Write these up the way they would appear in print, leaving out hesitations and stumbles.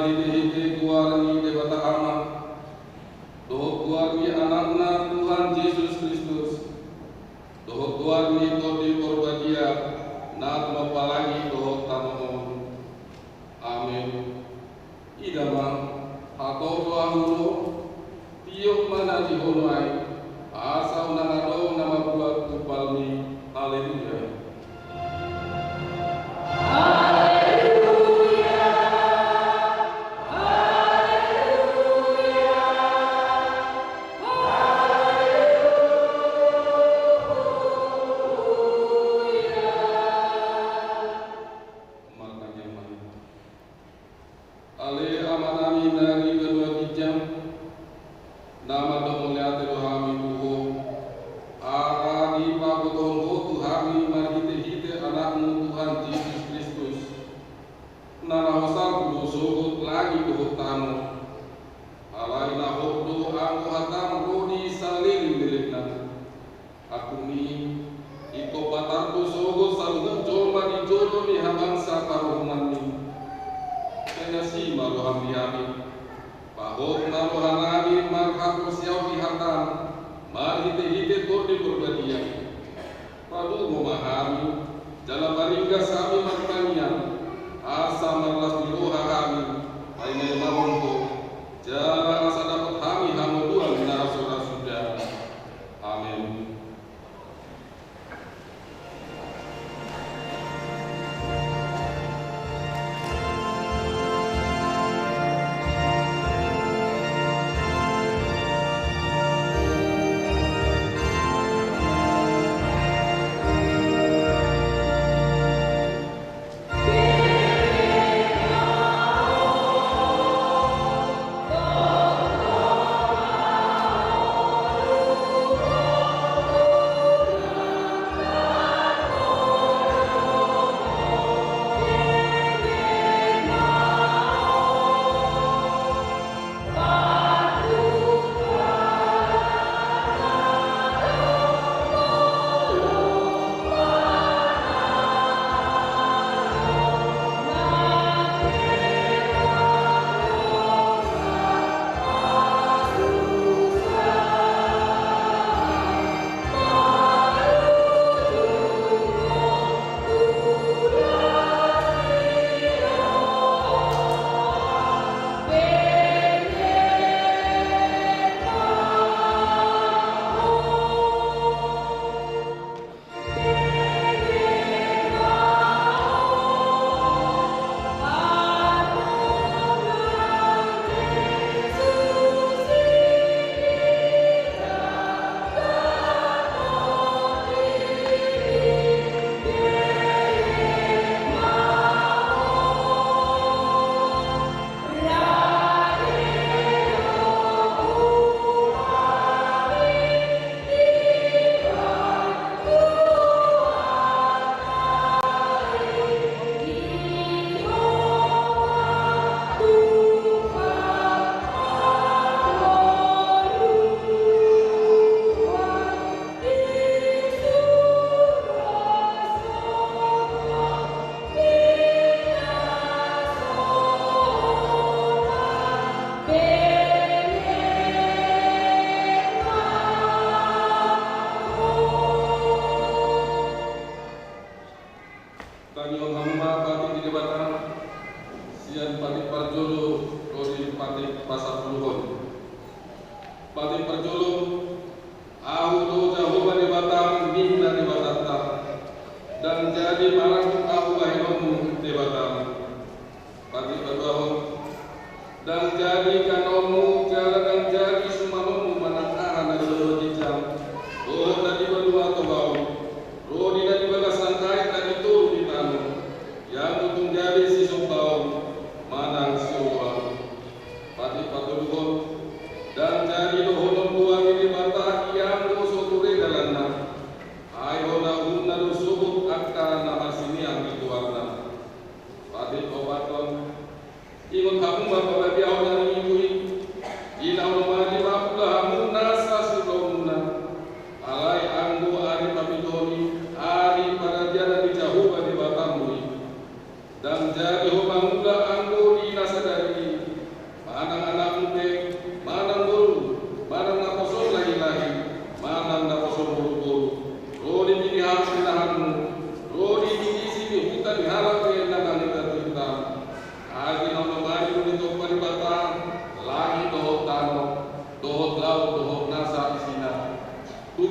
hite kuarni dewata amat doh kuarni anakna Tuhan Yesus Kristus doh kuarni todi korbadia nat mapalagi doh tamon. Amin. Idama atau doa hulu tiup mana dihonai asal nangado nama buat tupalmi. Haleluya. Oh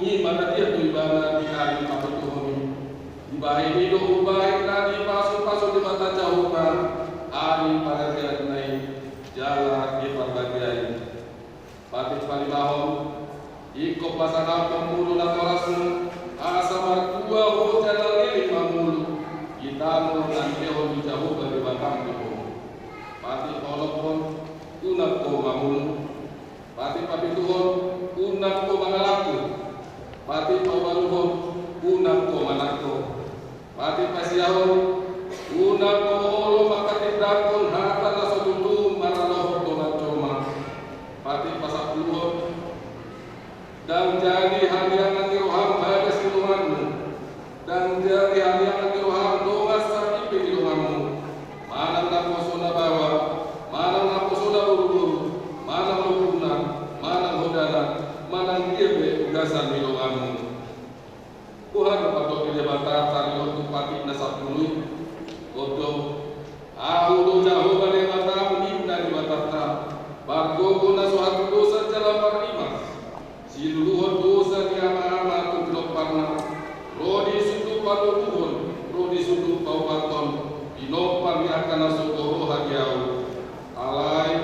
nyi mana dia tu ibana di hari pasu tuhoni ibahi hidup baik nadi pasu di mata jauh hari pada dia naik jalan di perbagian batik palimahon ikut pasangan pemburu laporasun asam dua hujan lagi mamulu kita nanti hon jauh dari batang itu batik walaupun unak ko mamulu batik papi tuhon unak ko mangalaku batik pawaluhon unak ko manako batik pasiahon unak ko olo makatindakon hatan na sotundu maraloh coma batik pasapuluhon dan jadi hadiah roham pada silumanmu dan jadi hadiah roham dongas sapi pikiranmu mana nak sona bawa mana nak sona buru mana lupuna mana hodana mana kiebe ugasan miloanmu Tuhan patut dijabatan tari waktu pati nasab dulu kodo aku do jauh balik mata minta di batata bargo guna suatu dosa jalan parimas siluhon dosa di ama-ama tuklok parna rodi sudut patu tuhon rodi sudut pau paton inopan akan nasokoro hagiau alai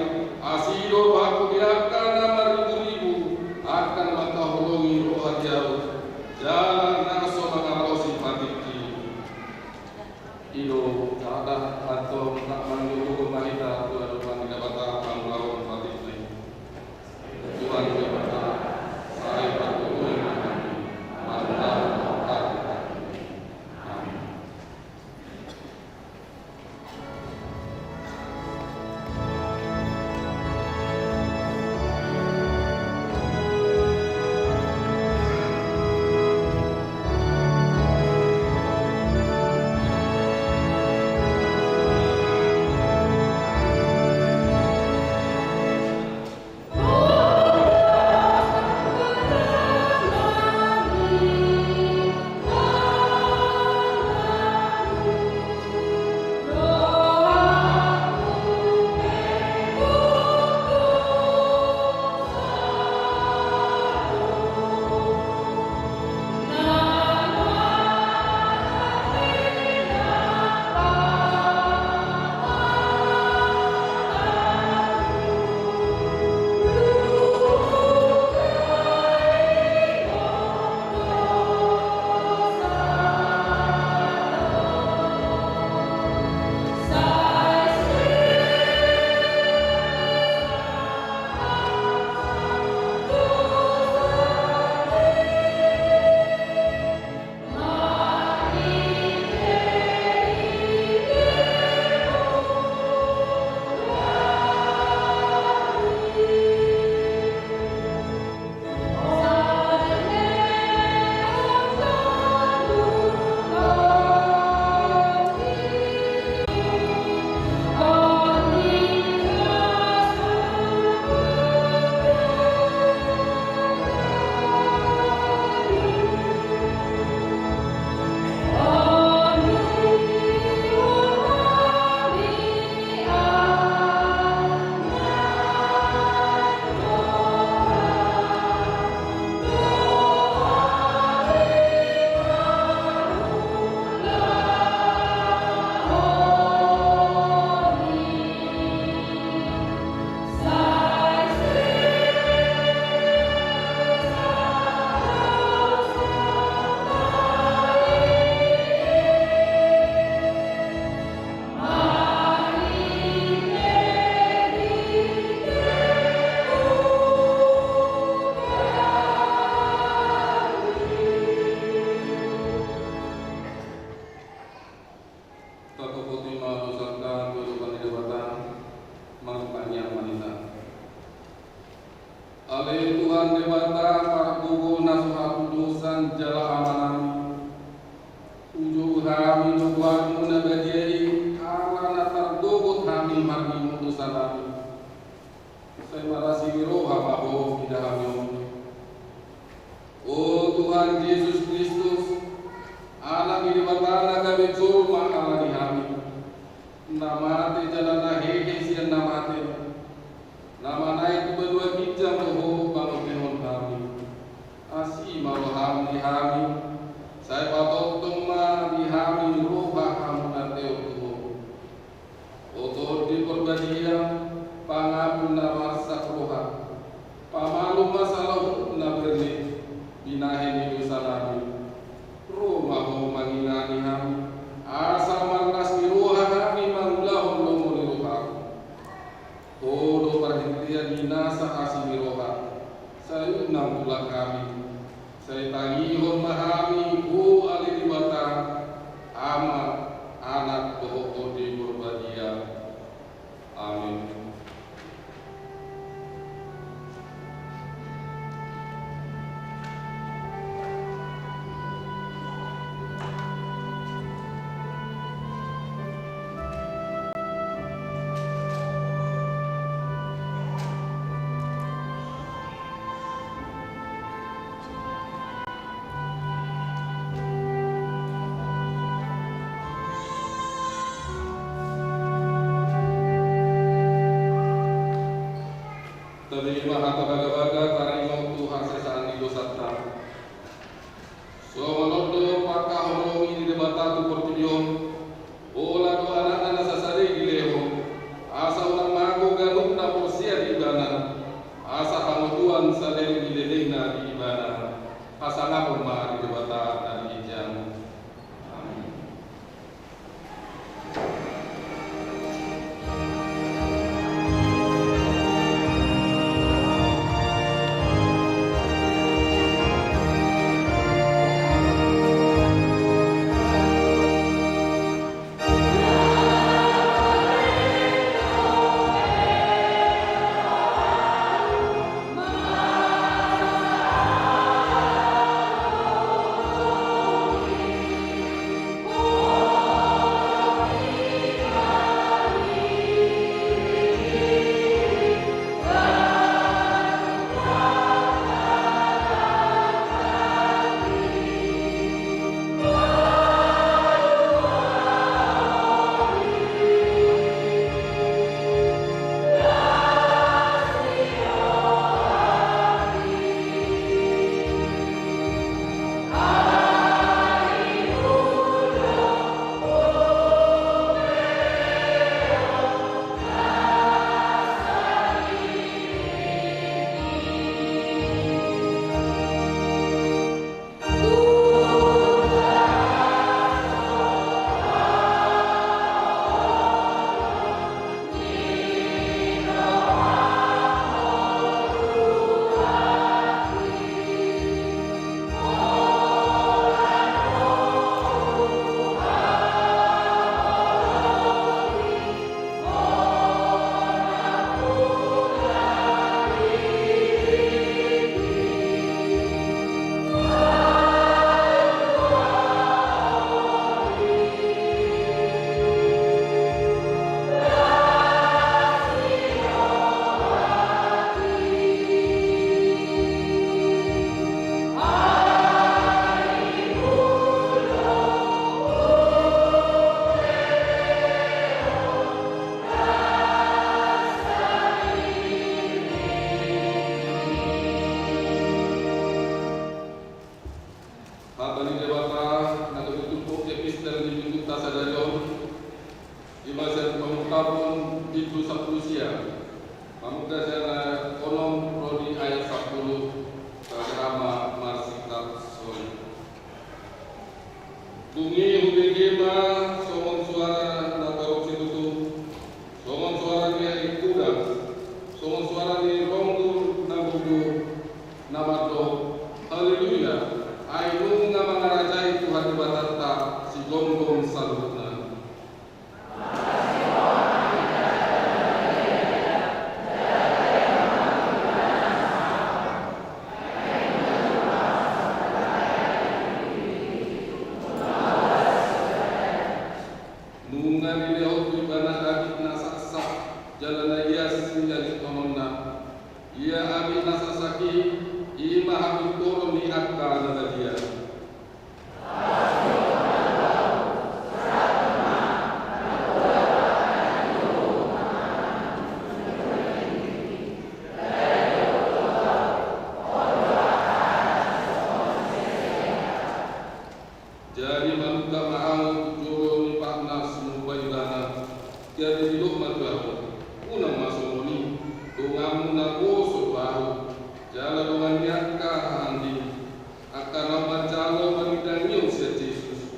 asido aku diakan nama ribu-ribu akan mata holongi roh hagiau jalan naso mengarosi patiki ido kada atau tak menyuruh mahita Tuhan tidak batang melawan patiki Tuhan berkata saya berdoa mantap Oleh Tuhan dewata para buku nasuhatu dosan jala amanami uju hami nubuat muna badiai ala natar dogot hami marmi mutusalami saya marasi roha maho tidak hami oh Tuhan Yesus Kristus anak ini batana kami cuma ala di hami namate jalana hehe sian namate nama naik berdua kijam roho bangun kami asih mawa dihami, saya patut tuma dihami roha hamna teo tuho. Oto di perbadia pangapuna rasa roha, pamalu masalah na berni binahin hidup salami. Rumah ho mangingani hami, asa marnas di roha kami mangulahon lomo di roha. Todo perhentian binasa asih di roha, saya unang pula kami. Saya tangihon mahami ku ali di bata ama anak bohong di berbadia. Amin. Terima hata-baga-baga tarimau Tuhan sesaan di dosata. Somonodo pakahonomi di debatatu portidion. Ola do anak-anak sasari di leho. Asa unang mago ganuk na posia di ibana. Asa hamutuan saderi di lelehna di ibana. Asa ngapun ma di debata dan di jam. Habani debata na tutupo epistel di Junta Sadarion di masa pengungkapan itu Saprusia Pamukta sana konom prodi ayat 10 Kagama Marsikat Soli Bungi hubegema somon suara na korupsi tutu somon suara dia ikudang somon suara di ronggur na budu na mato haleluya Ainung nga mga rajay Tuhan dibatata si Gomgom salutna. Nunga nilehot ibana dagit na saksak jalan ayas sinjali tomonna Jadi manuka maau joro ni pakna semua idana. Tiada hidup matamu. Unang masumuni. Tungamu na boso bahu. Jala dengan nyaka handi. Akan nama jalo manidangion si Jesus.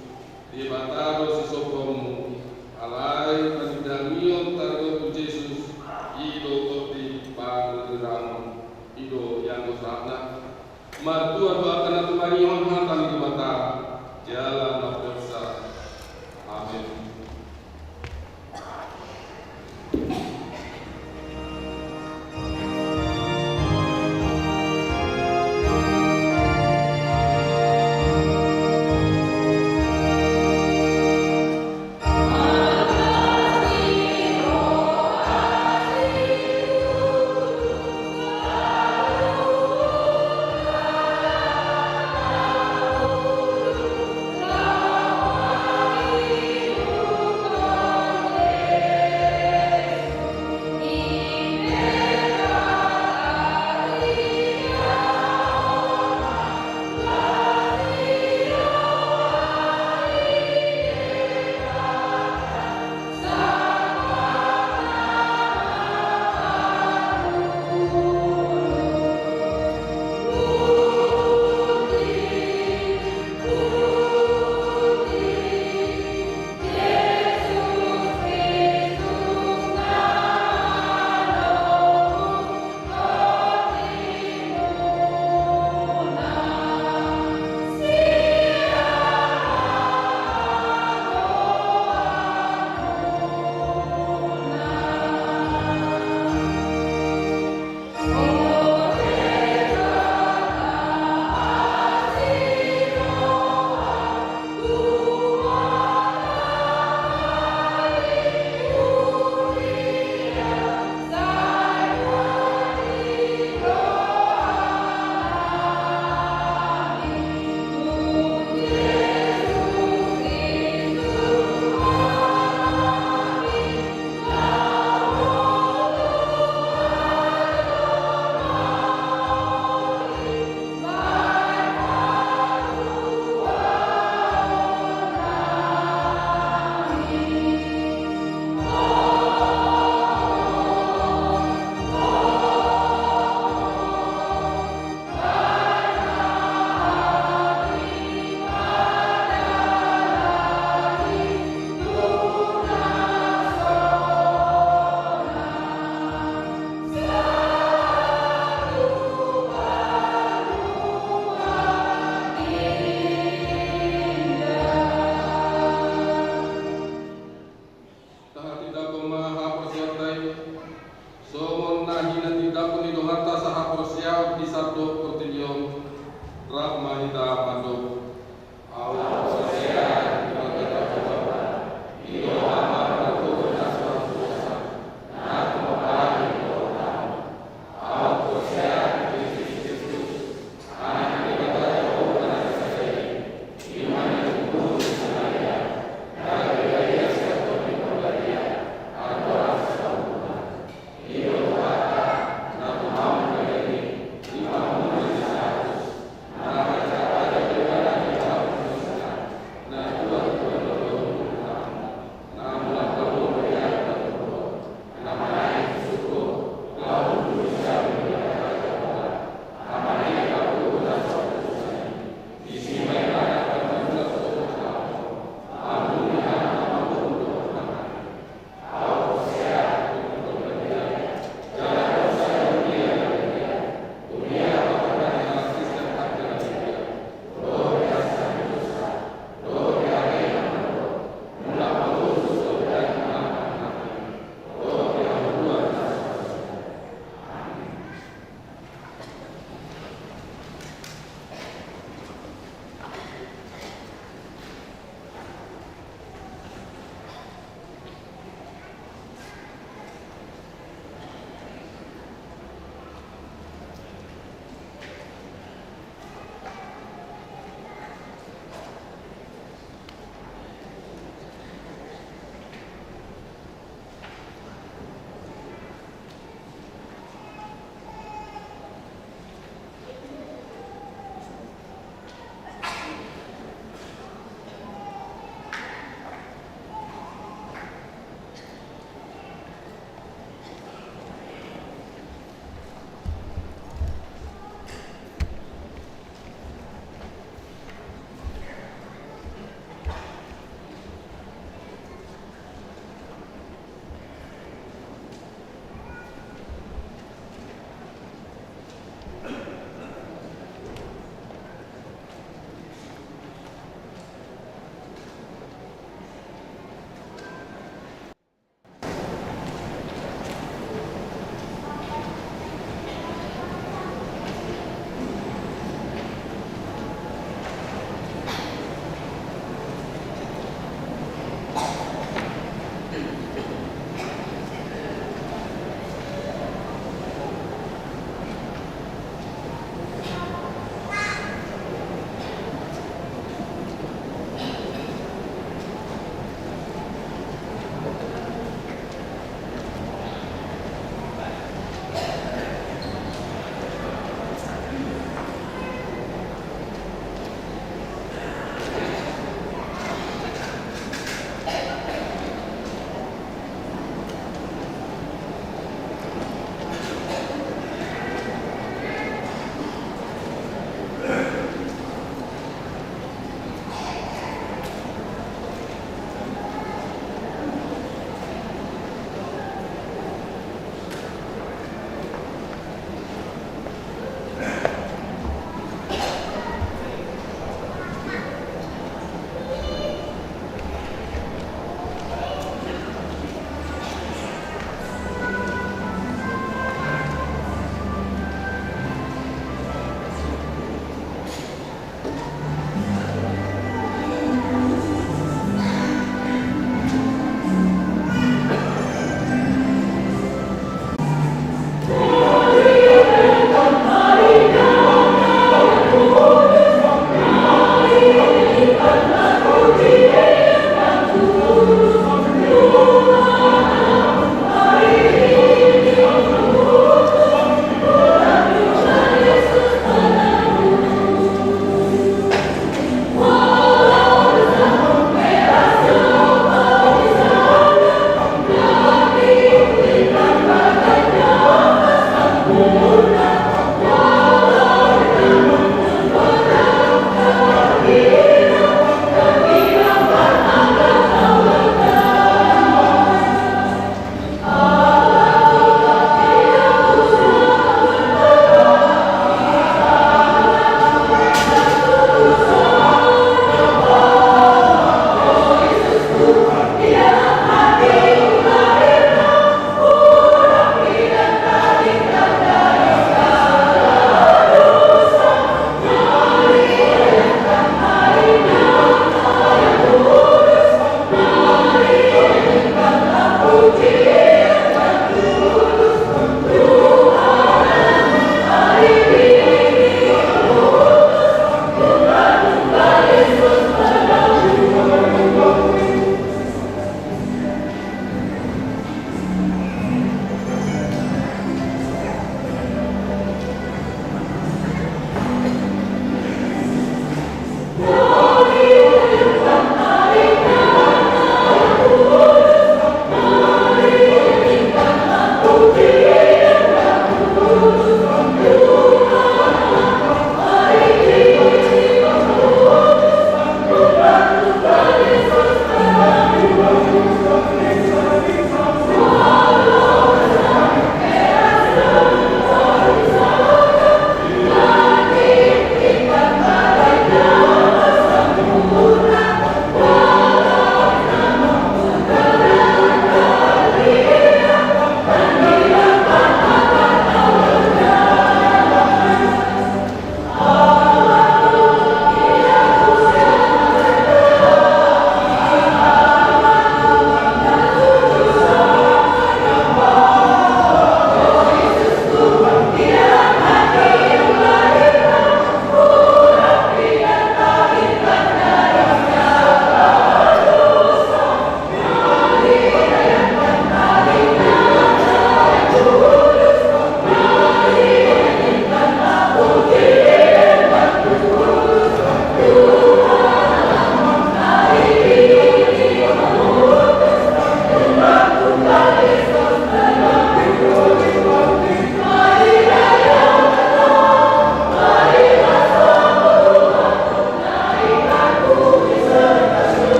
Di bataro si sopomu. Alai manidangion taro Jesus. Ido kopi pangiramu. Ido yang dosana. Madua doakan aku marion hatan di bataro. Jalan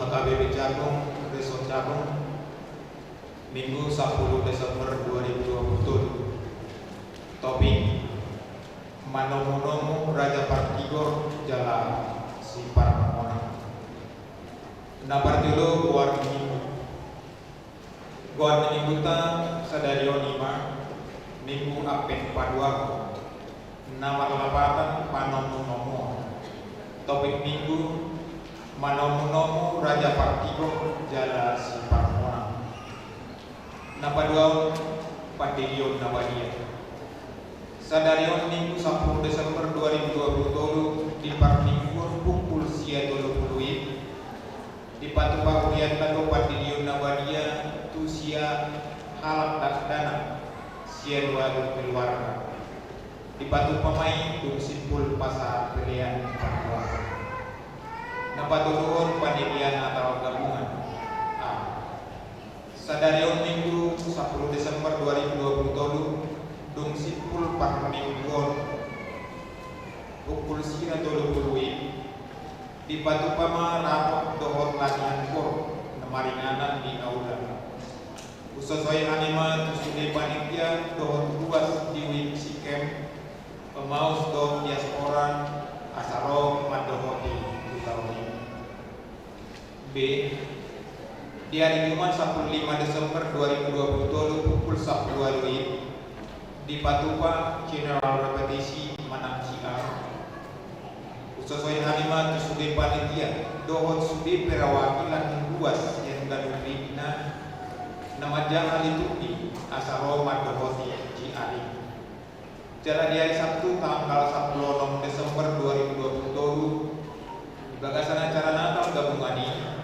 HKBP Cakung, Resort Cakung, Minggu 10 Desember 2020. Topik Manomu Raja Partigor Jala Sipar Mona. Napar dulu Guar Minggu Sadario 5 Minggu Apen Paduago. Nama lapatan Manomu. Topik Minggu Manomu Raja Partigor Jala Sipar Mona. Napa dua Padirion Nabadia. Sadarion Minggu 10 Desember 2020 di Parminggur pukul sia 20 di Patupa Urian Kado Padirion Nabadia tu sia halak dana sia dua keluarga di Patupa Mai tu simpul pasar pilihan Papua. Napatuhun panitian atau gabungan. Sadarion Minggu 10 Desember 2020 dung simpul parminggon pukul sira 20 di Patupama rapot dohot latihan kor namaringanan di aula usosoy anima tusuli panitia dohot luas di Wipsikem pemaus dohot diaspora asaro madohoti tahun B. Di hari Jumat 15 Desember 2020 pukul 10 di Patupa General Repetisi Manang Ciar usosoy hanima tusude panitia dohot sude perawakilan luas yang gadurina nama jangan dituti asaro madohoti Ciari. Cara di hari Sabtu tanggal 16 Desember 2020 di bagasan acara Natal gabungani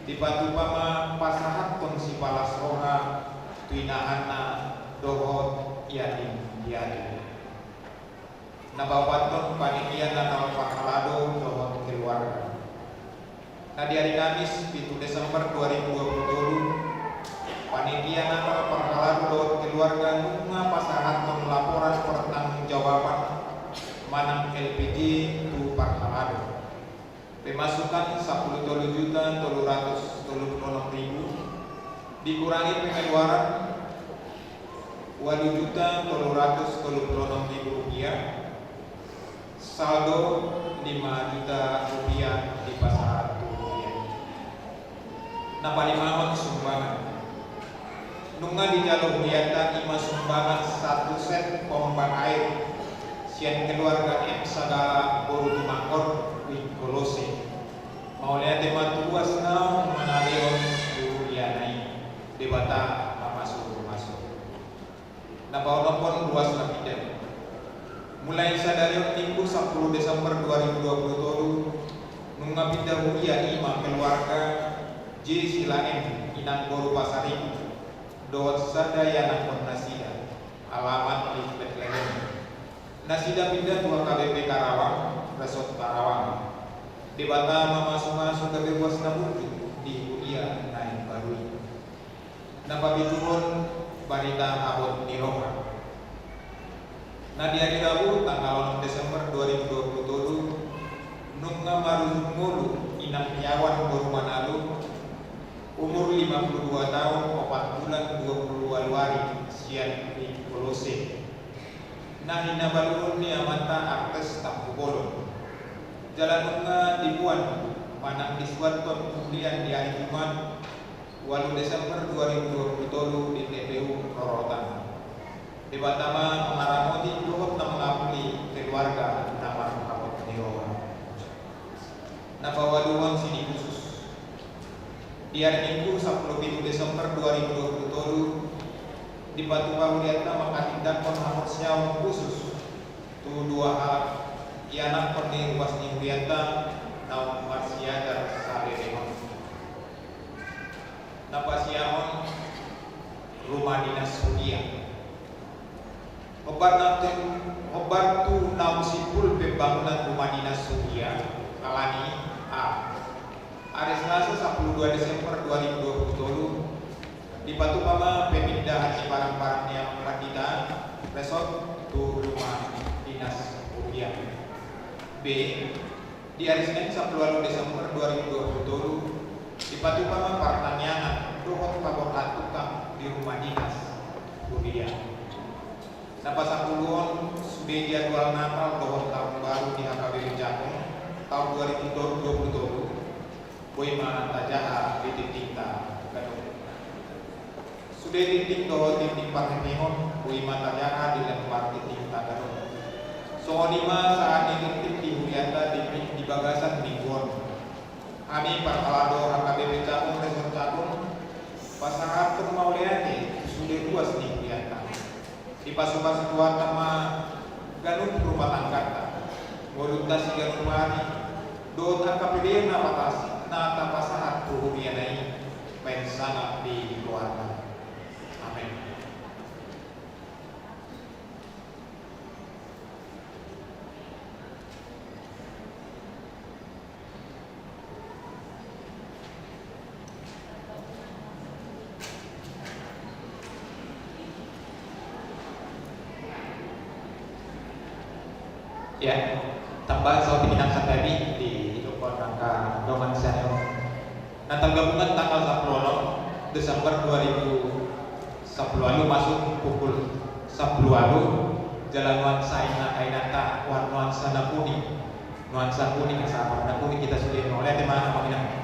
di Patupama pasahat kongsi palas roha tuinahana dohot yatim. Nabawaton panitia Natal Pakalado dohot keluarga. Di hari Kamis 7 Desember 2020 panitia Natal Pakalado dohot keluarga nunga pasahaton laporan pertanggungjawaban Manang LPG tu Pakalado. Pemasukan 10.336.000 dikurangi pengeluaran 2.336.000 rupiah, saldo 5 juta rupiah di pasar rupiah. Napa limahon sumbangan? Nunga di jalur biata 5 sumbangan 1 set pompa air sian keluarga M Sagala Boru Tumangkor Wikolose. Mau lihat tema tuas nau menalion Urianai debata masuk. Napaunopon luas napidan. Mulai sadarion Minggu 10 Desember 2020 nungapidah uia ima keluarga J Sila M Inang Boru Pasari dohot sadayana kon nasida alamat di Bethlehem. Nasida pindah tua KBP Karawang Resort Karawang di bata masuk kebebasan namuju di uia naik baru. Napabituhun Barita Abot Niroha. Di hari Rabu tanggal 6 Desember 2020 nunga marumulu inang piawan Boru Manalu umur 52 tahun 4 bulan 22 hari sian di Kolose. Hina balurun ni amata artes Tampu Bolon. Jalan nunga dibuan Manang Diswanton kemudian di hari Jumat 8 Desember 2020 di TPU Rorotan. Di Batama mengaramoti dohot na mengapuli keluarga nama Abot Niroha. Napawaluan sini khusus. Di hari Minggu 10 Desember 2020 di Patupa Uriatna makatindak penghapus siaw khusus tu 2 hal ianak perni ruas ni Uriatna naum marsiadar sareremon. Napa siamon rumah dinas Sudia. Obat tu naum simpul pembangunan rumah dinas Sudia kalani hari Selasa 12 Desember 2020 di Patupama pemindahan barang-barang yang kita resort tu rumah dinas Sudia. B. Di hari Senin 10 Desember 2020 Di Patupama Pertanian, dohot pabor tukang di rumah dinas Budia. Napa sapuluon sudah jadwal Natal dohot tahun baru di HKBP Jakung tahun 2020. Boy mana tajaha di tinta gadong. Sudah titik dohot titik parhemihon, boy mata jaha di lempar titik gadong. Soalima saat ini di Hulianda di bagasan mingguan. Kami peralado HKBP Jakung Resort Jakung pasangan permauliane sudah luas di Hulianda. Di pasukan setua nama ganun rumah tangkata. Voluntas ganun mari. Doon HKBP na tapasahat Hulianda pensana di keluarga. Amin. Ya, tambahan soal pinangkat tadi di Dokon Rangka Doman Senior. Natal gabungan tanggal 10 Desember 2010 lalu masuk pukul 10 lalu jalan nuansa ina kainata nuansa kuning sama warna kuning kita sudah oleh tema apa ini.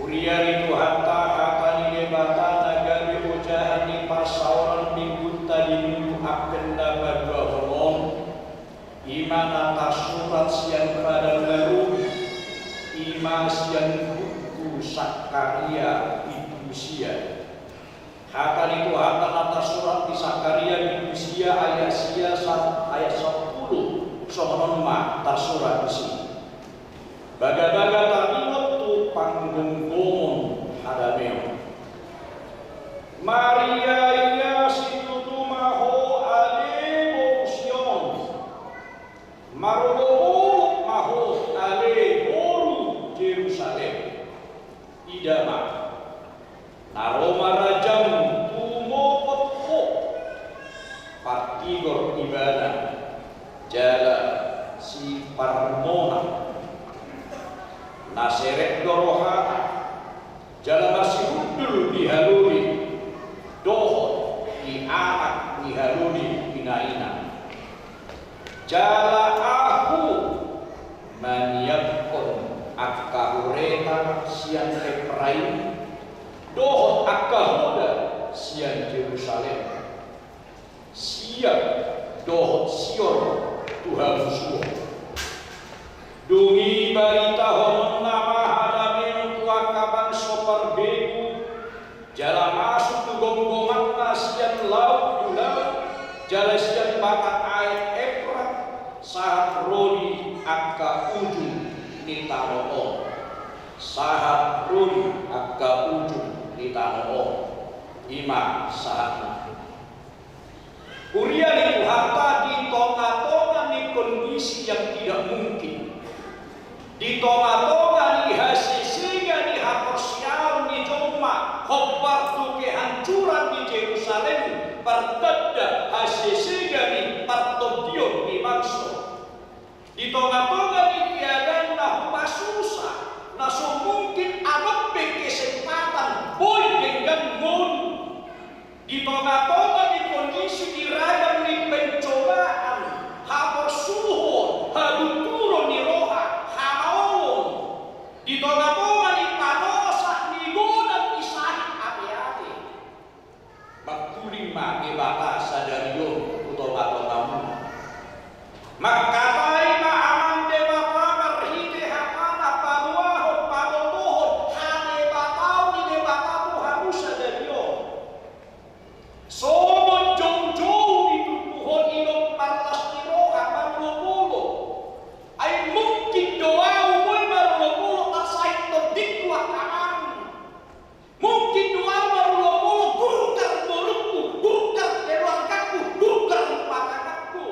Uriari Tuhanta hatani debata nagari ujahani pasauran minggu tadi minggu akan dapat dua holong iman atas surat siang pada baru iman siang buku Sakaria itu sia hatani Tuhanta atas surat di Sakaria itu sia ayat 10 sohonma tersurat di sini baga-baga tarimot tu panggung gomon hadameo Maria iya situtu maho ale bosion marobo maho ale boru Jerusalem idama naroma rajam tumopot ho partigor ibadah jala si parmona naseret doroha jala masih hudul dihaluri dohot di anak dihaluri inaina jala aku maniakon akahureta siang keprai dohot akahuda siang Jerusalem siang dohot Sion Tuhan Yesus dungi barita honong nama hadamin tua kaban sopar beku jala masuk ke gonggongan nasian laut dulau jala sian bakat air Efrat saat rodi akka ujung nitano saat rodi akka ujung nitano ima saat Urian itu harta di tengah-tengah di kondisi yang tidak mungkin di tengah-tengah di hasil sehingga di hapersial di Joma hobar tu kehancuran di Yerusalem pertanda hasil sehingga di partodion di Makso di tengah-tengah di tiada nah susah nah so mungkin ada kesempatan boy dengan mon di tengah-tengah di kondisi diragam di pencobaan hapersuhun haduturun di roha haon di tengah-tengah di panosak di godan di sahih hati-hati makulima di batas sadarion utama-tamamu maka taima aman debata merhite hakana paruahon padomohon hane batau di debatamu harus sadarion somo jong-jong di tubuhon ilong parlas di roha marlopolo ay mungkin doa umoy marlopolo tasay todikwa kaan mungkin doa marlopolo gurukar mulutku gurukar keluargaku gurukar pakanakku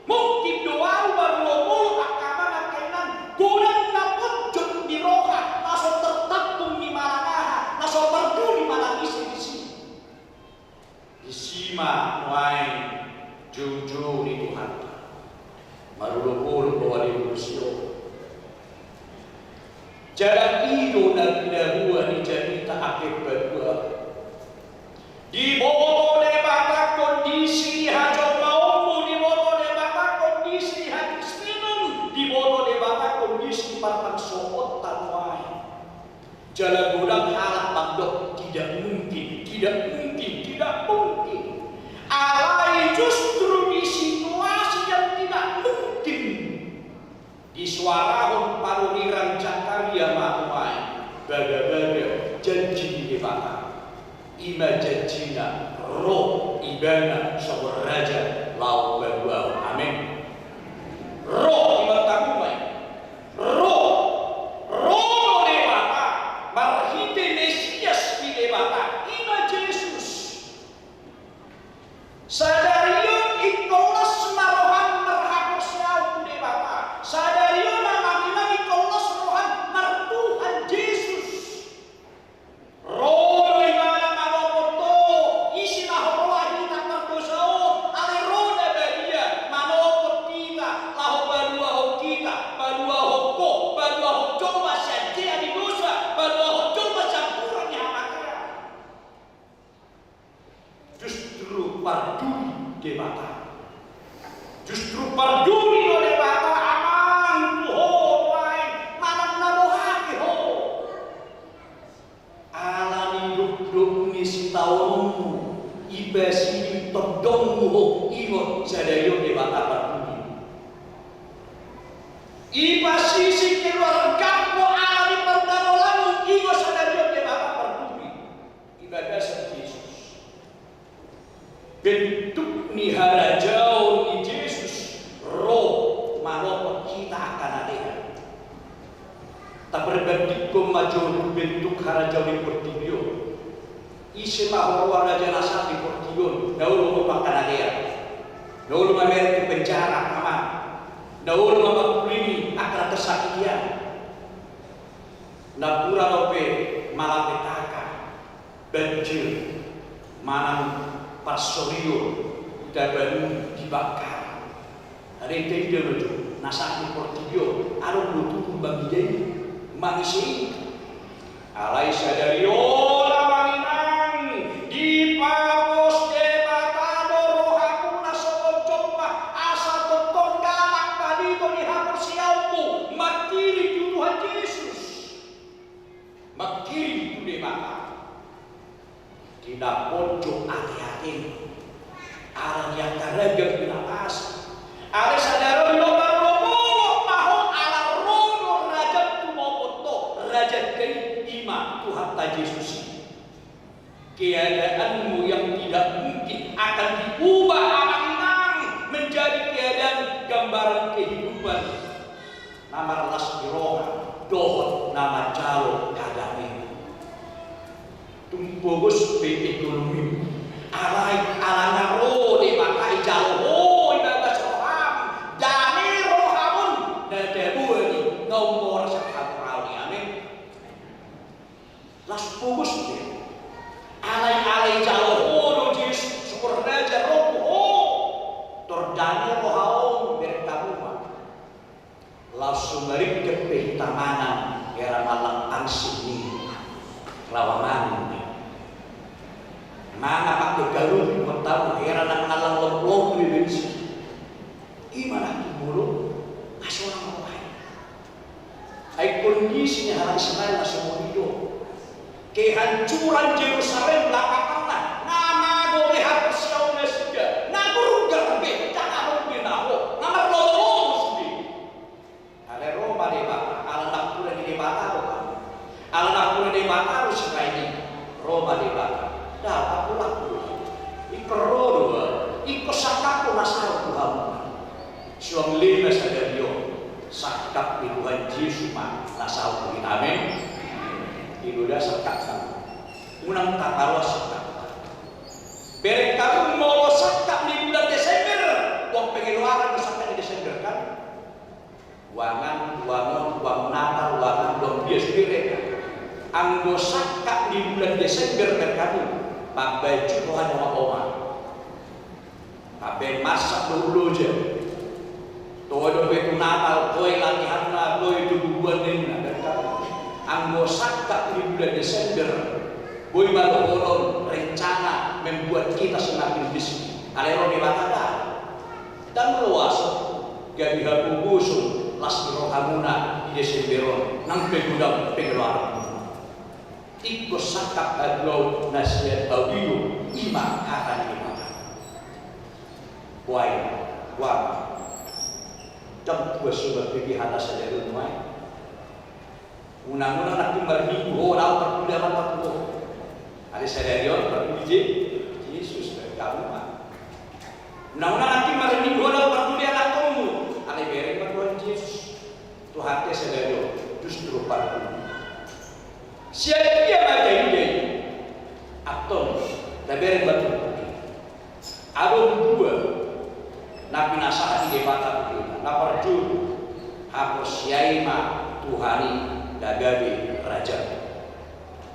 mungkin doa marlopolo akaman akenan gurang napodjot di roha naso tertaktung di malangaha naso perdu di malangisi di sini Isima nuai jujur itu hati marulupul bahwa di Rusio jalan itu dan dahua dijadi tak akib berdua di boto debata kondisi hajo maumu di boto debata kondisi hadis minum di boto debata kondisi patang soot tanwai jalan gudang halak magdok tidak mungkin alai justru di situasi yang tidak mungkin di suarahun paruniran Zakaria matumai baga-baga janji di bata ima janjina roh ibana sabur raja lau berdua amin roh imatamumai roh di bata marhite Mesias di bata ima Yesus sadarion ikolas marohan marhakosyau di bata sadarion namaminan ikolas rohan martuhan Yesus roh imana manopoto isi nahoroa hita martosao ale roda badia manopot kita laho badua ho kita badua hoko badua ho coba saja di dosa badua ho coba campuran di hamaknya justru pardui debata justru pardui no debata aman tuho wae manam narohake ho misi tahunmu ibasi todongmu ingot sadayo de bata pertuni ibasi si keluarga ko ali perdanolan ingot sadayo de bata pertuni ibadah sa Yesus bentuk ni harajau ni Yesus roh manopot kita akan ada tak berbanding maju bentuk harajau ni portibio isema orang raja nasa di portibio dahulu makan ada dahulu mamer di penjara aman dahulu makulini akan kesakian napura lope malapetaka banjir manang pasorio dan dibakar ada yang tidak nasa di portibio ada butuh bagi manusia alai sadario lamanginang di papos de batado rohakuna sokojomba asa totong galak palito di hapus siauku makiri di Tuhan Yesus makiri di mata tidak pojok hati-hati aran yang karagam binatas alai sadario loba Tuhan Yesus keadaanmu yang tidak mungkin akan diubah alang-alang menjadi keadaan gambaran kehidupan nama las roha dohot nama jalo kadame tumpogus pe ekonomi alai alana ro de makai jalo ibadah soham dane rohamun dade buani ngomor sakhatrau ni amin las fokus dia alai-alai jalo hono jis syukurna jaroku tordani rohaon bertabuma langsung dari kepehitamanan era malang angsih ni rawangan mana pakai galur pertama era nak alang loblok di bensin gimana dulu masih orang lain ai kondisinya harus selain semua hidup kehancuran Yerusalem belakangan nama boleh hapus siaunya sudah nagur garbe jangan benaho nama lobo sudah ada Roma debata ala nakura di debata ala nakura debata harus ini Roma debata dah aku laku ikrodo ikosakaku nasar Tuhan suang lima sadario sakap di Tuhan Yesus nasar Tuhan amin iludah sekat unang takalo sekat berek kamu mau sekat di bulan Desember uang pengeluaran sekat di Desember kan uang Natal uangan uang bias berek anggo sekat di bulan Desember kan kamu pakai cukup sama oma pakai masak dulu aja tuh itu Natal tuh latihan lah tuh itu bubuan ini dan kamu anggo sakak di bulan Desember boy balon rencana membuat kita semakin miskin alero di batata dan luas gabi habu busuk las rohamuna di Desember nampe gudang pengeluaran ikut sakak adlau nasihat audio ima akan dimana wai jam dua surat pergi hana saja rumah undang-undang nak berminggu orang perbudakan 40 ada sadario berpuji Yesus kamu mah undang-undang nanti berminggu orang perbudakan kamu ada bereng Tuhan Yesus Tuhan teh sadario justru 40 siapa dia ada ide atau ada bereng batu ada dua nabi nasah di debata begini lapar juru hapus yaima Tuhani dagabi raja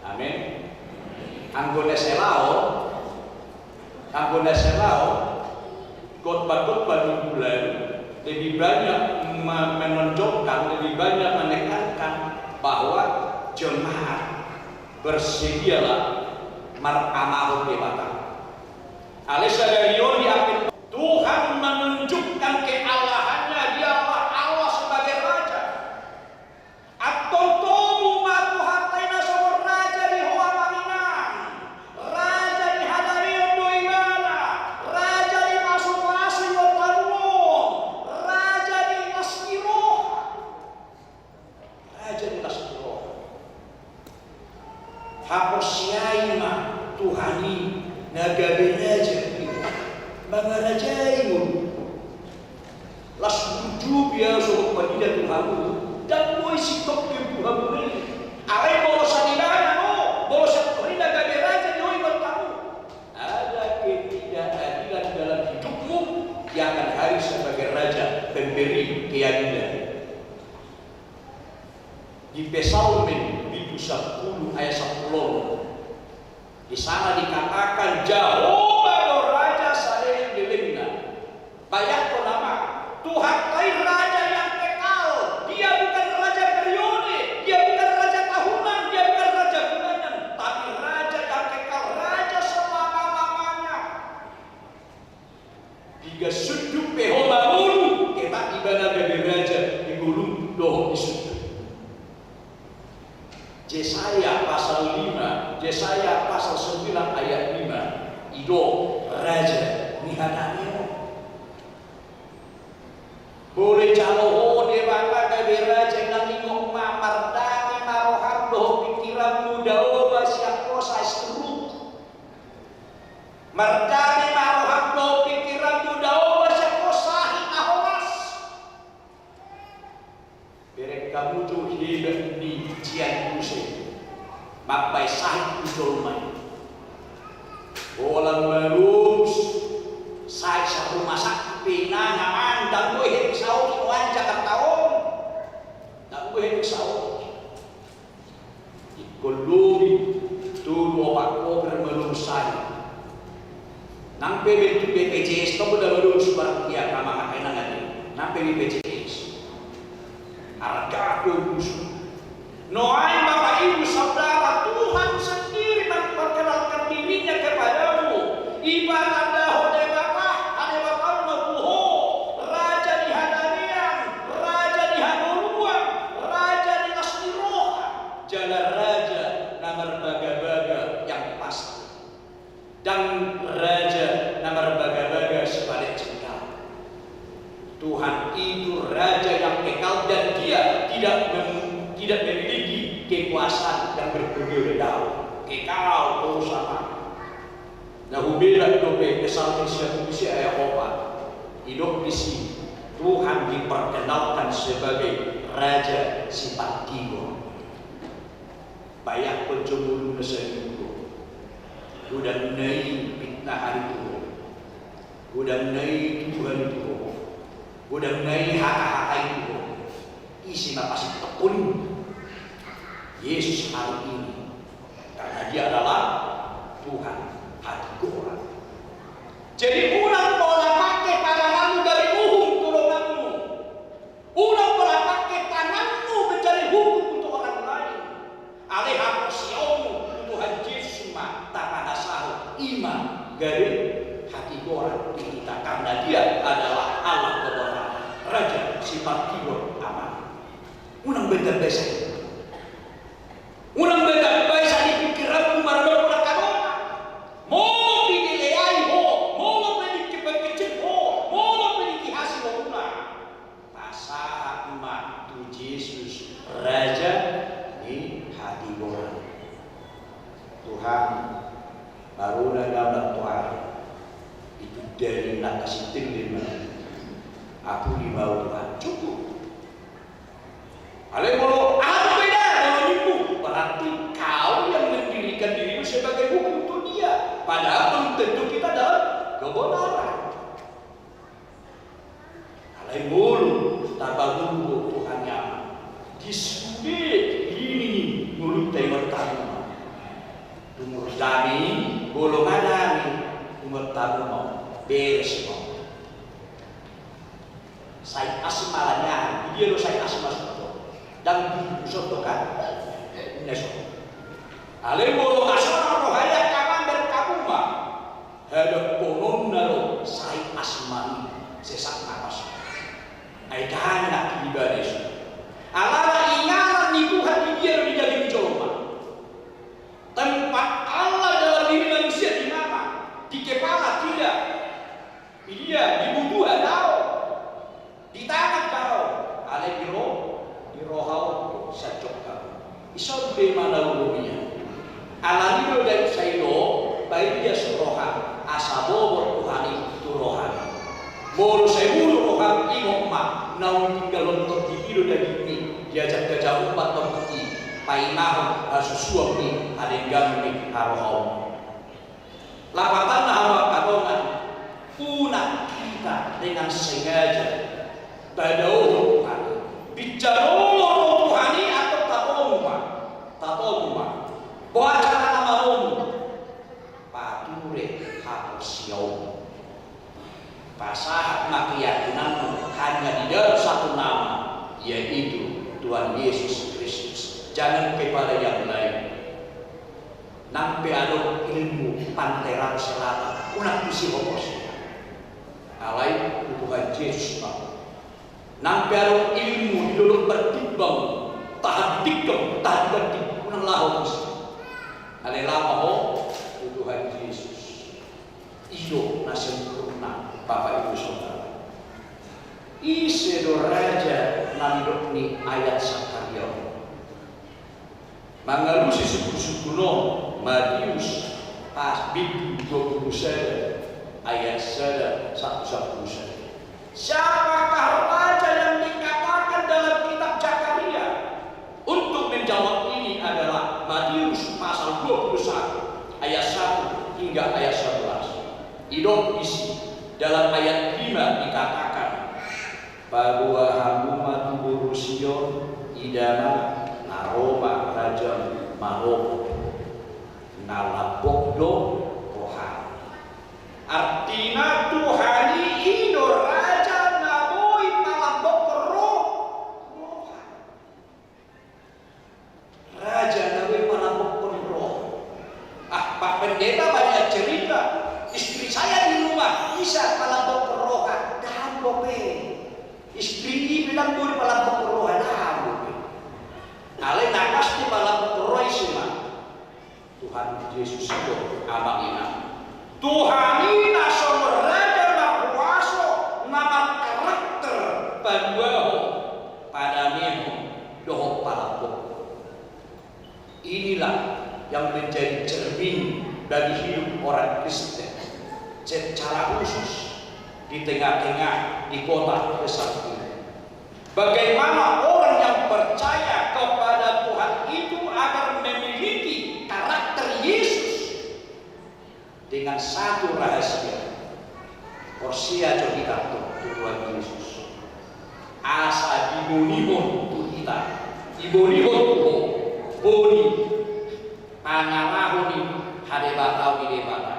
amin anggone selao khotbah-khotbah di bulan lebih banyak menonjolkan lebih banyak menekankan bahwa jemaat bersedialah mar'amahu debata alisa dari yoni akhir Tuhan menunjukkan kealahannya dia Allah sebagai raja atau tomu matu hatena sama raja di hoa manginang nagabe raja mga rajay mo las bujuk ya so panida Tuhan dan mo isitok yung Tuhan mo alay bolosan nila bolosan ko rin nagabe raja nyo ibang tamu ada ketidakadilan dalam hidupmu yang akan hari sebagai raja pemberi keadilan. Di Psalmen 10 ayat 10 di sana dikatakan Jehovah raja saya delena banyak nama Tuhan kai raja yang kekal, dia bukan raja periode, dia bukan raja tahunan, dia bukan raja bulanan, tapi raja yang kekal, raja selama-lamanya. Tiga sudut pehoma mulu kita ibadah dari raja di gulung doh di sudut. Yesaya pasal 5, Yesaya pasal 9 ayat 5. Ido raja nihadani. Boleh jalo dewata gabe raja nang ingok mamardani marohan doh pikiran muda oba siap kosa struk. Mardani marohan doh pikiran muda oba siap kosa aholas. Berek kamu tuh hidup di jian kusik mapai sahih ujolmai bolan melus saya satu masak pina nyaman dan gue hidup sahur tuan Jakarta dan gue hidup sahur ikolumi tuh opak koper melus saya nang bentuk BPJS itu udah melus barang dia kamar kainan nanti nang BPJS harga kudus noai Bapak Ibu Saudara Tuhan sendiri memperkenalkan dirinya kepadamu ibarat ada Bapak Nubuho raja di Hadanian raja di Hanuluan raja di Nasniroha jalan raja nomor baga-baga yang pasti dan raja nomor baga-baga sebalik jengkal. Tuhan itu raja yang kekal dan dia tidak memiliki kekuasaan yang berbeda-beda. Kekal terus sama. Nah, hubungan dobe kesal Indonesia ayat opat. Hidup di sini Tuhan diperkenalkan sebagai raja sifat tiga. Banyak penjemur nesendu. Udah naik fitnah hari itu. Udah naik Tuhan itu. Udah naik hak-hak itu. Isi pasti tekun Yesus hari ini karena dia adalah Tuhan hati orang. Jadi ulang pola pakai tanganmu dari hukum tulunganmu. Ulang pola pakai tanganmu mencari hukum untuk orang lain. Alih hapusiomu Tuhan Yesus ma tanah sahur iman dari hati orang kita karena dia adalah Allah kebenaran Raja sifat tiga aman. Unang bentar besar. Unang bentar besar di pikiranmu maradona pada kanona. Mau pinilai ho, mau piniki kecil ho, mau piniki hasil ho. Pasah umat tu Yesus Raja di hati orang. Tuhan baru dalam Tuhan itu dari nak kasih lima. Aku dibawa Tuhan cukup. Alebolo apa beda kalau ibu? Berarti kau yang mendirikan dirimu sebagai hukum untuk dia. Padahal belum tentu kita dalam kebenaran. Alebolo tabagunggu Tuhan yang disudit ini mulut taiwan tamu. Umur kami golongan kami umur tamu beres mau. Saya asmalanya dia lo saya asmal dan soto kan neso ale bolo asal rohaya kaman berkabuma ada konon nalo saya asmal sesak napas ai kana ibades ala ingaran di Tuhan di dia menjadi mencoba tempat Allah dalam diri manusia di mana di kepala tidak dia di butuh tahu di tangan tahu ale biro di rohau sajok iso be mana lumia alani do dari sayo baik dia nau tinggal lontot di ido dari ini diajak gajah umpat tongki painahon susuam ni adenggang ni harohom lapatan hawa kadongan punah kita dengan sengaja tadau bicara rohani atau tatoma baca nama pature hapus siau pasahat keyakinan hanya di dalam satu nama, yaitu Tuhan Yesus Kristus. Jangan kepada yang lain. Nampe ada ilmu panteran selatan, unak kusi hopos. Alai Tuhan Yesus nampe ada ilmu di dalam bertimbang, tahan dikam, tahan berdik, unang lahos. Alai lama ho Tuhan Yesus. Ido nasi sempurna. Bapak Ibu Saudara, Isedo Raja nandok ni ayat Sakaria mangalusi suku-sukuno Matius pas bidu 20 ayat 1 siapakah raja yang dikatakan dalam kitab Zakaria? Untuk menjawab ini adalah Matius pasal 21 ayat 1 hingga ayat 11. Idom isi dalam ayat 5 dikatakan bahwa hamuma tuburusio idana naroma raja mahok nalabokdo Tuhan. Artinya Tuhani ido raja naboi nalabok roh raja naboi nalabok roh. Pak Pendeta banyak cerita. Istri saya di rumah bisa palabok roha dan bope. Istri ini bilang boleh palabok roha dan bope. Ale nakas di palabok roha semua. Tuhan Yesus itu abang ina. Tuhan ina sumber raja nak kuasa nama karakter paduaho pada memo doh palabok. Inilah yang menjadi cermin bagi hidup orang Kristen secara khusus di tengah-tengah di kota besar ini. Bagaimana orang yang percaya kepada Tuhan itu agar memiliki karakter Yesus dengan satu rahasia. Porsia kita Tuhan Yesus. Asa dibonibon tu kita, dibonibon tu boni, pangarahuni hadebatau di debata.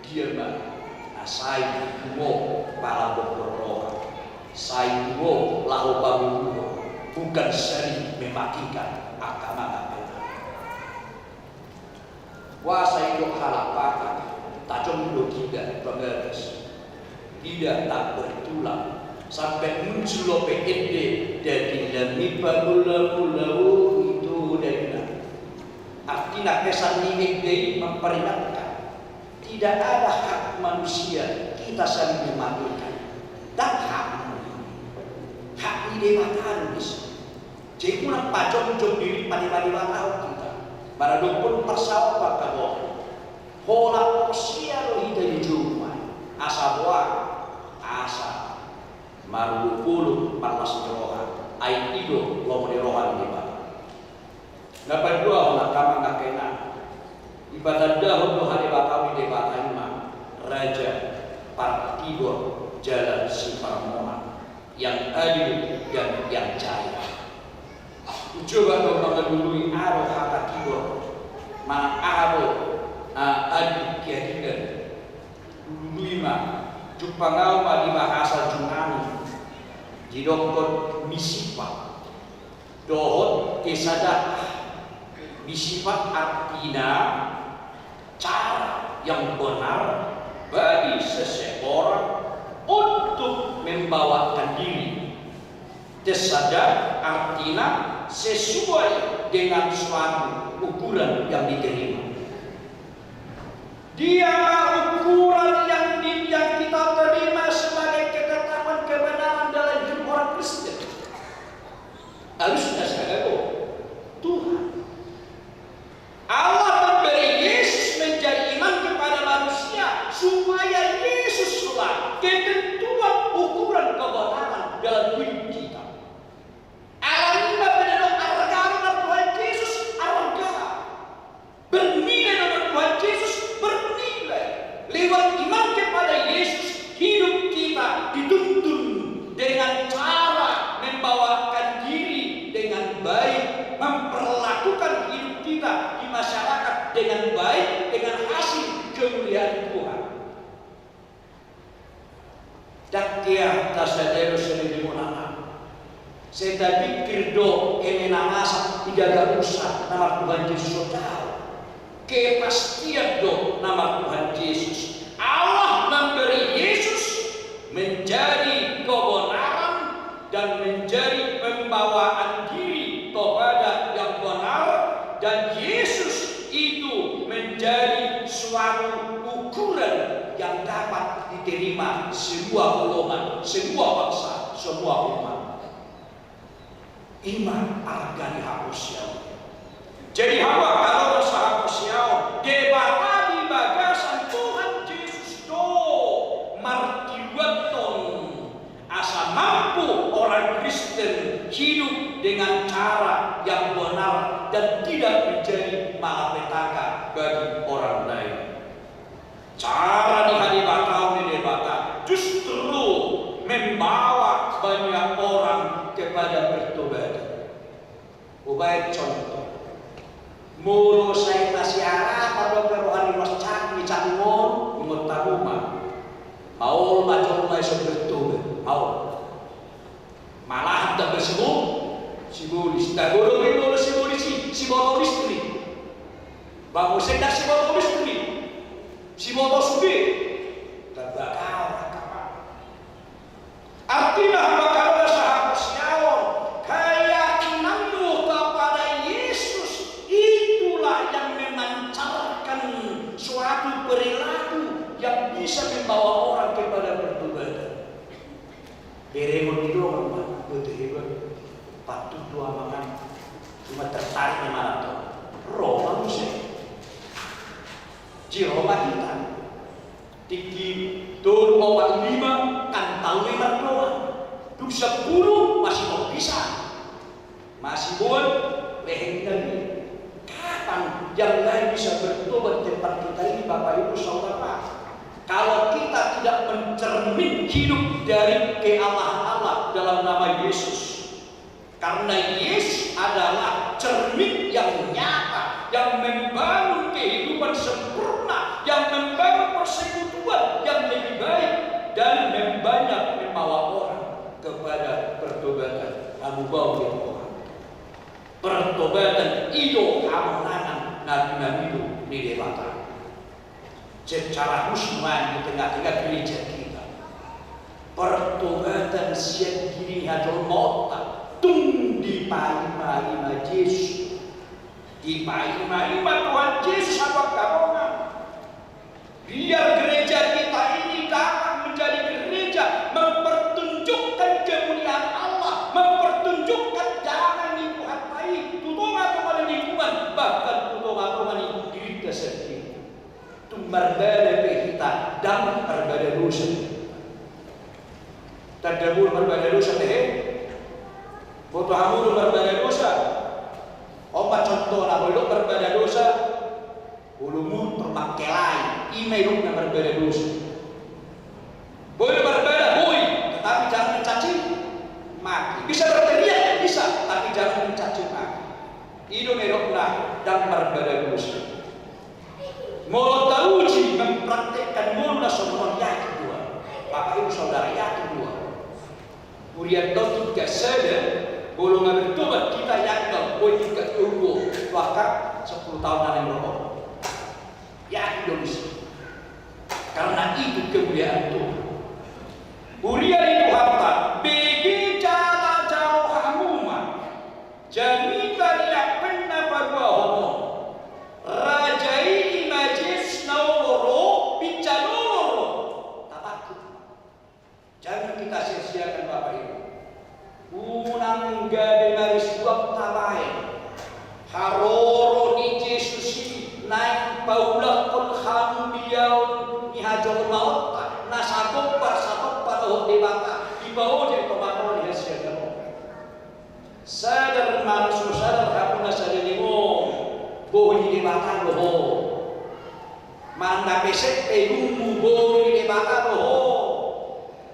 Dia saya mo para berdoa, saya mo lahu babu bukan sering mematikan agama kita. Kuasa itu halapakan, tak cuma tidak pengeras, tidak tak bertulang sampai muncul PND dari demi pagula-pulau itu dari mana? Artinya kesan ini memperingatkan. Tidak ada hak manusia kita saling mematikan dan hak ini matahan bisa. Jadi pulang pacong diri pada matahan kita. Para dukun persawa kabo. Hola usia lo hidai jumai asa buah asa maru puluh panas roha ai ido lo di roha di mana. Dapat dua hola kama nggak kena. Ibadah dahulu hari batawi di Bataima Raja Partibor Jalan Siparmona yang adil dan yang jaya. Coba kau mengendului aro haka tibor mana aro adil kiadikan dulu lima jumpa ngau di bahasa Junani di dokter misipa dohot kesadak misipa artinya cara yang benar bagi seseorang untuk membawakan diri. Tersadar artinya sesuai dengan suatu ukuran yang diterima. Dia ukuran yang kita terima sebagai keketahuan kebenaran dalam hidup orang Kristen. Harusnya saya tahu Tuhan Allah memberi Yesus menjadi iman kepada manusia supaya Yesuslah ketentuan ukuran kebenaran dalam hidup kita. lewat iman kepada Yesus, hidup kita dituntun dengan cara membawakan diri dengan baik, memperlakukan hidup kita di masyarakat dengan baik, dengan hasil kemuliaan Tuhan. Dakya tasadero sendiri monana. Saya pikir do emenangasa tidak usah nama Tuhan Yesus tahu. Kepastian do nama Tuhan Yesus. Allah memberi Yesus menjadi kebenaran dan menjadi pembawaan diri kepada yang benar, dan Yesus itu menjadi suatu ukuran yang dapat diterima semua golongan, semua bangsa, semua umat. Iman argani hapusiau. Jadi apa kalau rasa hapusiau? Debata di bagasan Tuhan Yesus do martiwaton asa mampu orang Kristen hidup dengan cara yang benar dan tidak menjadi malapetaka bagi orang lain. Cara di debata justru membawa banyak orang kepada pertobatan. Ubai contoh, mulu saya nasiara pada perohani masjid di Cangmon, di Mutaruma, mau macam mai bertobat, mau malah tak bersibuk, sibulis, tak boleh sibulis, siboto istri, bangun sedang siboto istri, siboto subi, tak bakal. Artinya bakal sahabat siawon, keyakinanmu kepada Yesus itulah yang memancarkan suatu perilaku yang bisa membawa orang kepada pertobatan. Beremon itu orang betul hebat, patut doa makan, cuma tertariknya malam tuh. Roma musik, Roma kita. Tiki tur 5 kan tahu memang doang. Duk 10 masih mau bisa. Masih buat leheng lagi. Kapan yang lain bisa bertobat tempat kita ini, Bapak Ibu Saudara? Kalau kita tidak mencermin hidup dari kealahan Allah dalam nama Yesus. Karena Yesus adalah cermin yang nyata, yang membangun kehidupan sempurna, yang membangun persekutuan yang lebih baik, dan membawa orang kepada pertobatan. Abu Bakar orang. Pertobatan itu kemenangan nabi-nabi itu di debata. Secara musman di tengah-tengah gereja kita. Pertobatan siap diri hadul mota. Tung di paima Yesus, di paima Tuhan Yesus apa kamu? Biar gereja kita ini dapat menjadi gereja mempertunjukkan kemuliaan Allah, mempertunjukkan jalan yang Tuhan baik, tutuma lingkungan, bahkan tutuma diri kita sendiri. Tumbar berbeda kita dan berbeda dosa. Terdabur berbeda dosa deh. Foto hamul berbeda dosa. Opat contoh nak boleh berbeda dosa. Ulumu termakelai. Email nak berbeda dosa. Boleh berbeda, boleh, tetapi jangan mencaci maki. Bisa berteriak, bisa, tapi jangan mencaci maki. Itu meroklah dan berbeda dosa. Mau tahu uji mempraktekkan mula semua yang kedua. Bapak Ibu Saudara yang kedua. Kemudian dokter tidak sadar. Bolong bertobat kita yakin boleh juga tunggu bahkan 10 tahunan yang berlalu. Yakin dong sih. Karena itu kemuliaan Tuhan. Uria itu harta bagi jalan jauh hamuma. Jadi tidak pernah berdua homo. Rajai imajis nauro bicaroro. Tak takut. Jangan kita sia-siakan Bapak Ibu. Unang gabi maris buat tabai haroro ni Yesus naik paulah kon khanu beliau ni hajar maut nasabok pada debata di bawah je tomato ni hasil sadar manusia sadar aku nasari ni mo boh ni debata loh Manda besek pegumbu boru di baka roho.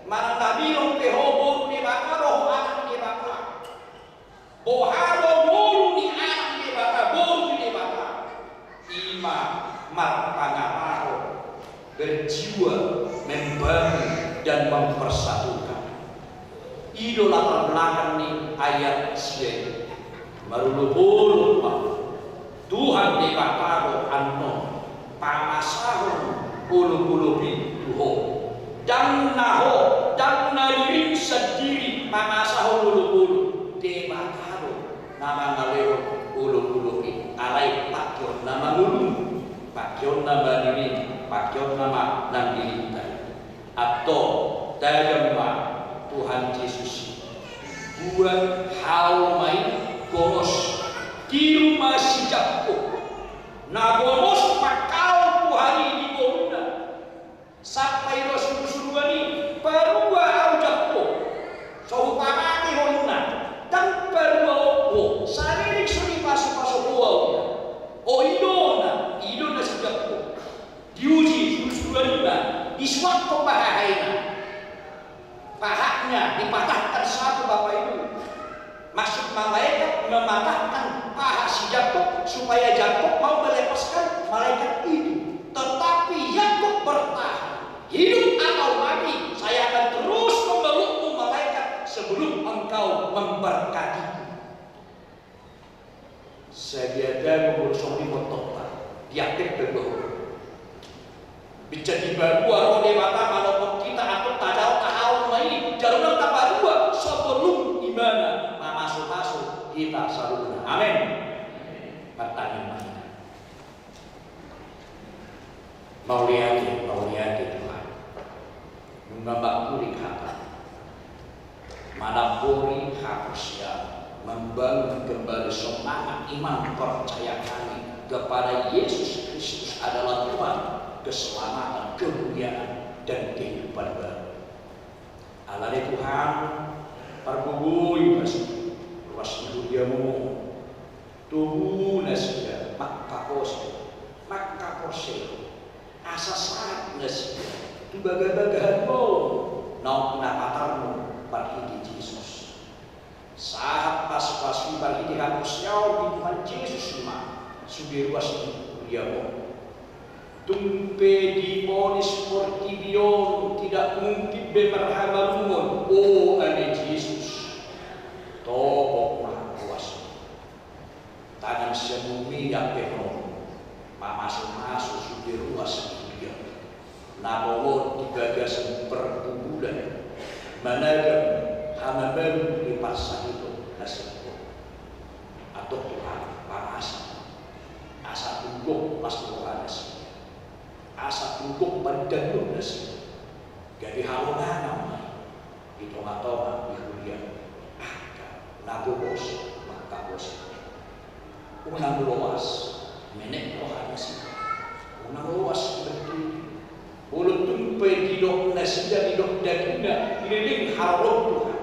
Manda bilong peho boru di baka roho anak di baka. Boharo boru di anak di baka boru di baka. Ima marpangaparo berjiwa membangun dan mempersatukan. Idola terbelakang nih ayat sih. Marulupul Tuhan di bakaro anno pamasahon ulu-ulubi tuho dan naho dan nalirin sendiri pamasahon ulu-ulu di bakaro nama ngaleo ulu-ulubi alai pakyon nama ulu pakyon nama diri pakyon nama nandiri atau dagama Tuhan Yesus buat hal main gomos di rumah si Jakko na gomos pakal Tuhani di Gorunda sampai Rasul-Rasul ini perua au Jakko so pamati honuna dan perua opo saririk suri pasu-pasu buau o idona si Jakko diuji Rasul-Rasul ini diswakto bahaina pahanya dipatahkan satu Bapak Ibu. Maksud malaikat mematahkan paha si Yakub supaya Yakub mau melepaskan malaikat itu. Tetapi Yakub bertahan. Hidup atau mati, saya akan terus memelukmu malaikat sebelum engkau memberkatiku. Sebiada menguruskan di motor, diaktif berdoa. Menjadi baru arwah mata walaupun kita atau tadau tahau ini jalur tabarua sebelum imana masuk kita selalu amin. Pertanyaan mau lihat Tuhan mengambak puri kata mana puri harusnya membangun kembali semangat iman percaya kami kepada Yesus Kristus adalah Tuhan, keselamatan, kemuliaan, dan kehidupan baru. Allah Tuhan pergugui masih ruas diamu tubuh nasiya maka kose asasat nasiya tu baga-bagahanmu nau napatarmu parhidi Yesus saat pas-pas parhidi harusnya di Tuhan Yesus sudah ruas diamu tumpe di ponis portibion tidak mungkin bemerhamalumun oh ane Yesus tobok maha kuasa tangan semumi yang penuh masuk sudah ruas dia nabawo di bagasan perbubulan managam hama baru di pasar itu nasibku atau Tuhan parasa asa tunggu pas Tuhan nasib asa tunggu pandanun nasib jadi halongan namanya itu atau di kuliah nago bos maka bos unang luas menek rohani sih unang luas betul bulu tumpai di dok nasi di dok dagingnya ini harum Tuhan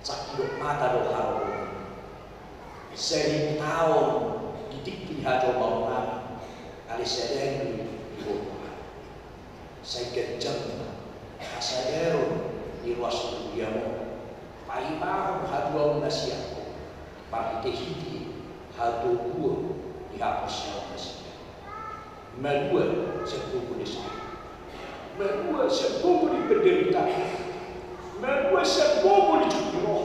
sak dok mata dok harum 1000 tahun didik dihajo mau kami kali saya di Tuhan saya kencang asadero di ruas diamu paimahum haduau nasiaku parite hiti haduau dihapusnya nasiak medua sepupu nasiak medua sepupu di penderitaan medua sepupu di jumlah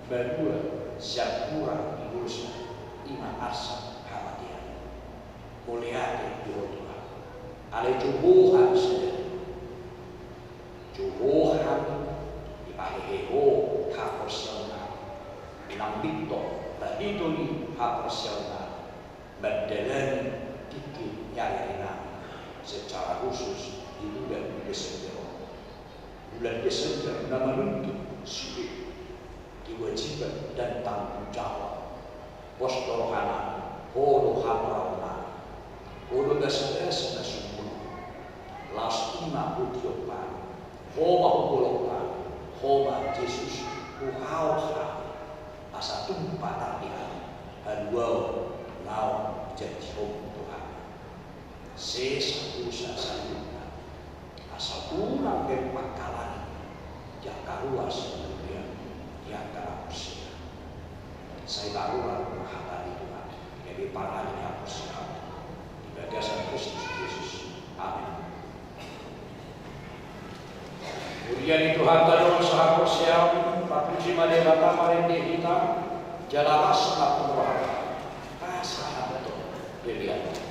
medua syakura di urusnya ima arsa hamadian muliati di Tuhan alai jubuhan saja jubuhan Paheho haporsional, nambito, baditoni haporsional, berdalan dikit nyarinan secara khusus di bulan Desember. Bulan Desember nama nuntut sulit kewajiban dan tanggung jawab. Pos torohanan, holo haporana, holo dasar-dasar sumur, las ima utiopan, homa ukolopan. Homa Yesus uhauha asa tumpah tapihan haduau nau jadi Tuhan sesakusa sayuna asal kurang dari pangkalan jaka ruas kemudian jaka usia saya barulah menghadiri Tuhan jadi parahnya usia di bagasan Kristus Yesus. Amin. Kemudian itu hantar orang sahabat siap papuji madebata marende kita jalaras lapun wahara sahabat itu dilihat.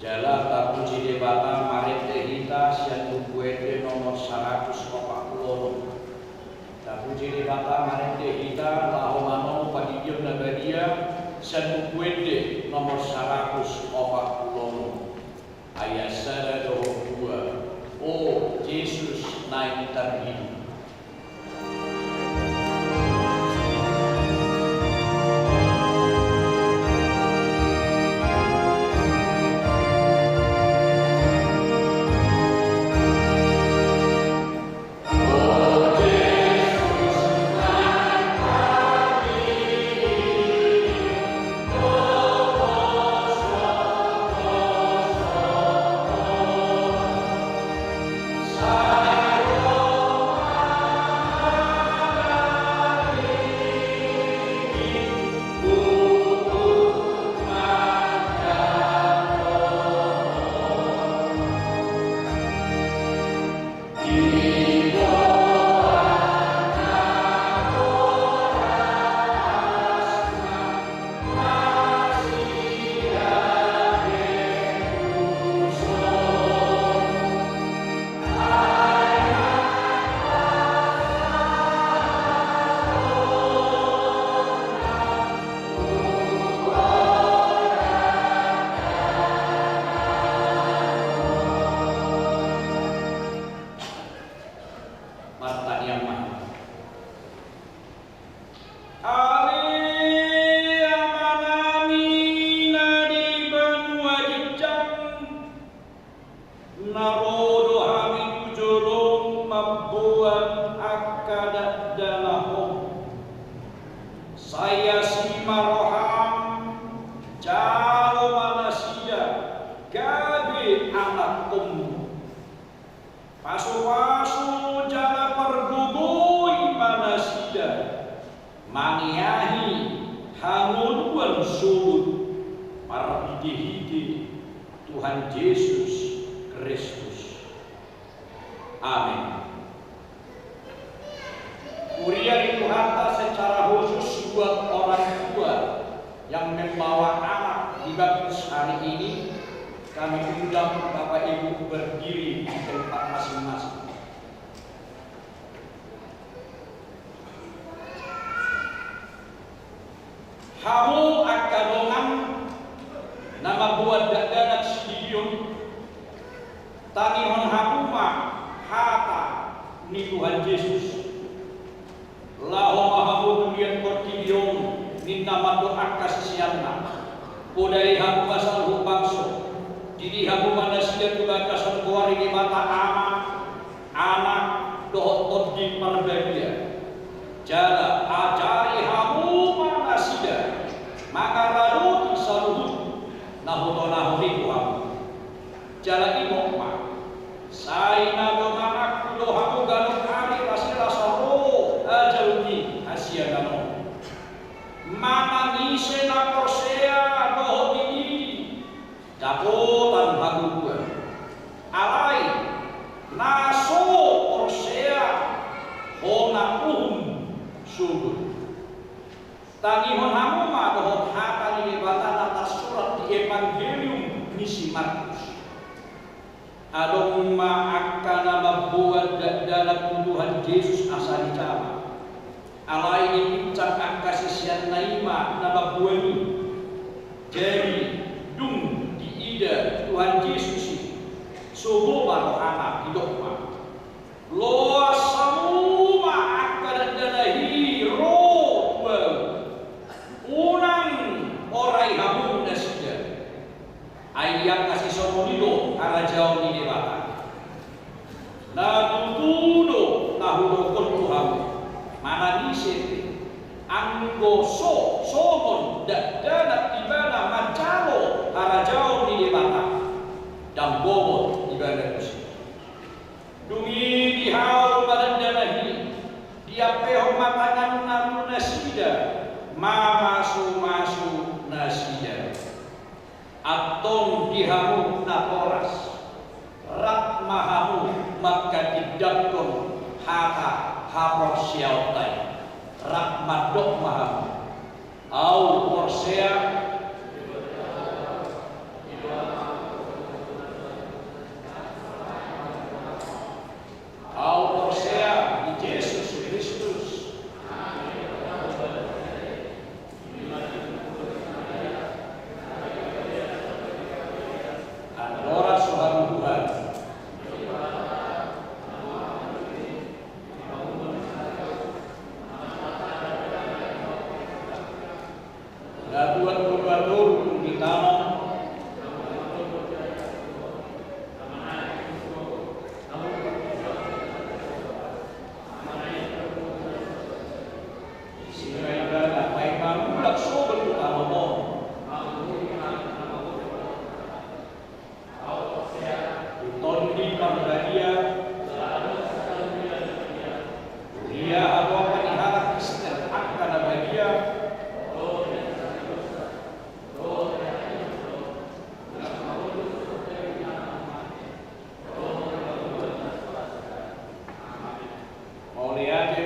Jala tapu cide bata marit Kuende nomor 140 ayat 122. Oh Yesus naik terhidup. Saya sima roham jalo manasia gabe anak pasu-pasu jala pergubui manasia maniahi hanguduan surut para hidi Tuhan Yesus Kristus. Amin. Kuria dituhankan secara khusus buat orang tua yang membawa anak di baptis hari ini. Kami undang Bapak Ibu berdiri di tempat masing-masing. Hamu akadongan nama buat dadak studium tanihon hakuma hata ni Tuhan Yesus. Lahu mahamu dulian kortidion ni nama doa kasisianna. Kodai hamu pasal hubangso. Jadi hamu manusia juga kasar kuari di mata ama anak dohot di perbagia. Jala ajari hamu manusia maka lalu disaluhut nahuto-nahuti hamu. Jala imokma saina domanak kudo hamu ganuk hari rasila saro ajaluni asia gano. Mana nise na persea dohot ini dapotan haguan alai naso orsea ona subur tanihon hamu madohot hata ni batana atas surat di Evangelium misi Markus adong ma'akana mabuat dalam Tuhan Yesus asal jama alai ini ucap kasisian naima nama buani jadi dung Tuhan Yesus subuh baru anak hidup loa semua akan danahi roh unang orai hamu nasida ayat kasih somonido arah jauh ni dewata na tutudo nahudo kontu hamu mana nisete anggo somon dadak ibana mancalo arah jauh ni dewata dan bobot ibadah musik dungi dihau badan danahi dia peho matangan namu nasida masu nasida atong dihamu naporas rat mahamu maka didakon hata hapor siautai rat madok mahamu au porsea au persea di Yesus Kristus.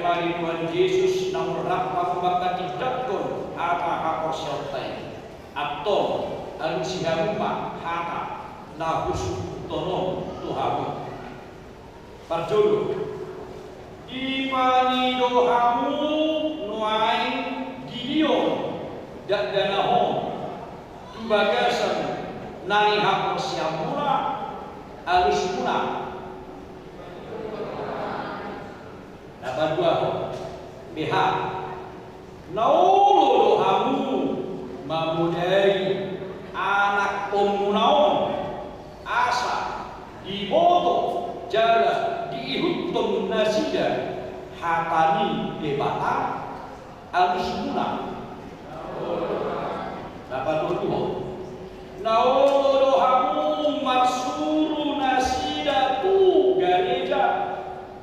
kali Tuhan Yesus namun rapa baka tidakon apa hapor syautai atau alusihamuma hata nahus tono tuhamu parjolo ipani dohamu nuai Gideon dan danahon tubagasan nani hapor syamula alusmuna. Dapat dua BH naulo dohamu mamudai anak pemunaon asa diboto jala diihutton nasida hatani debata alusmuna. Dapat dua naulo dohamu marsuru nasida tu gereja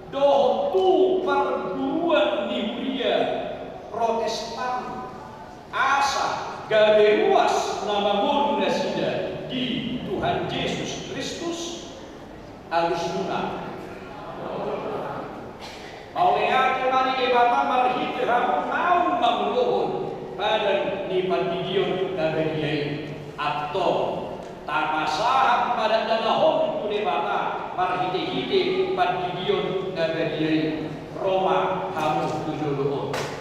doh tu perguruan Nihuria Protestan asa gade luas nama guru nasida di Tuhan Yesus Kristus alusmuna. Mauleate mani debata marhite hamu naun mamlohon pada ni pandidion nabadiai atau tamasahat pada danahon tu debata marhite-hite pandidion nabadiai Roma hamu 70.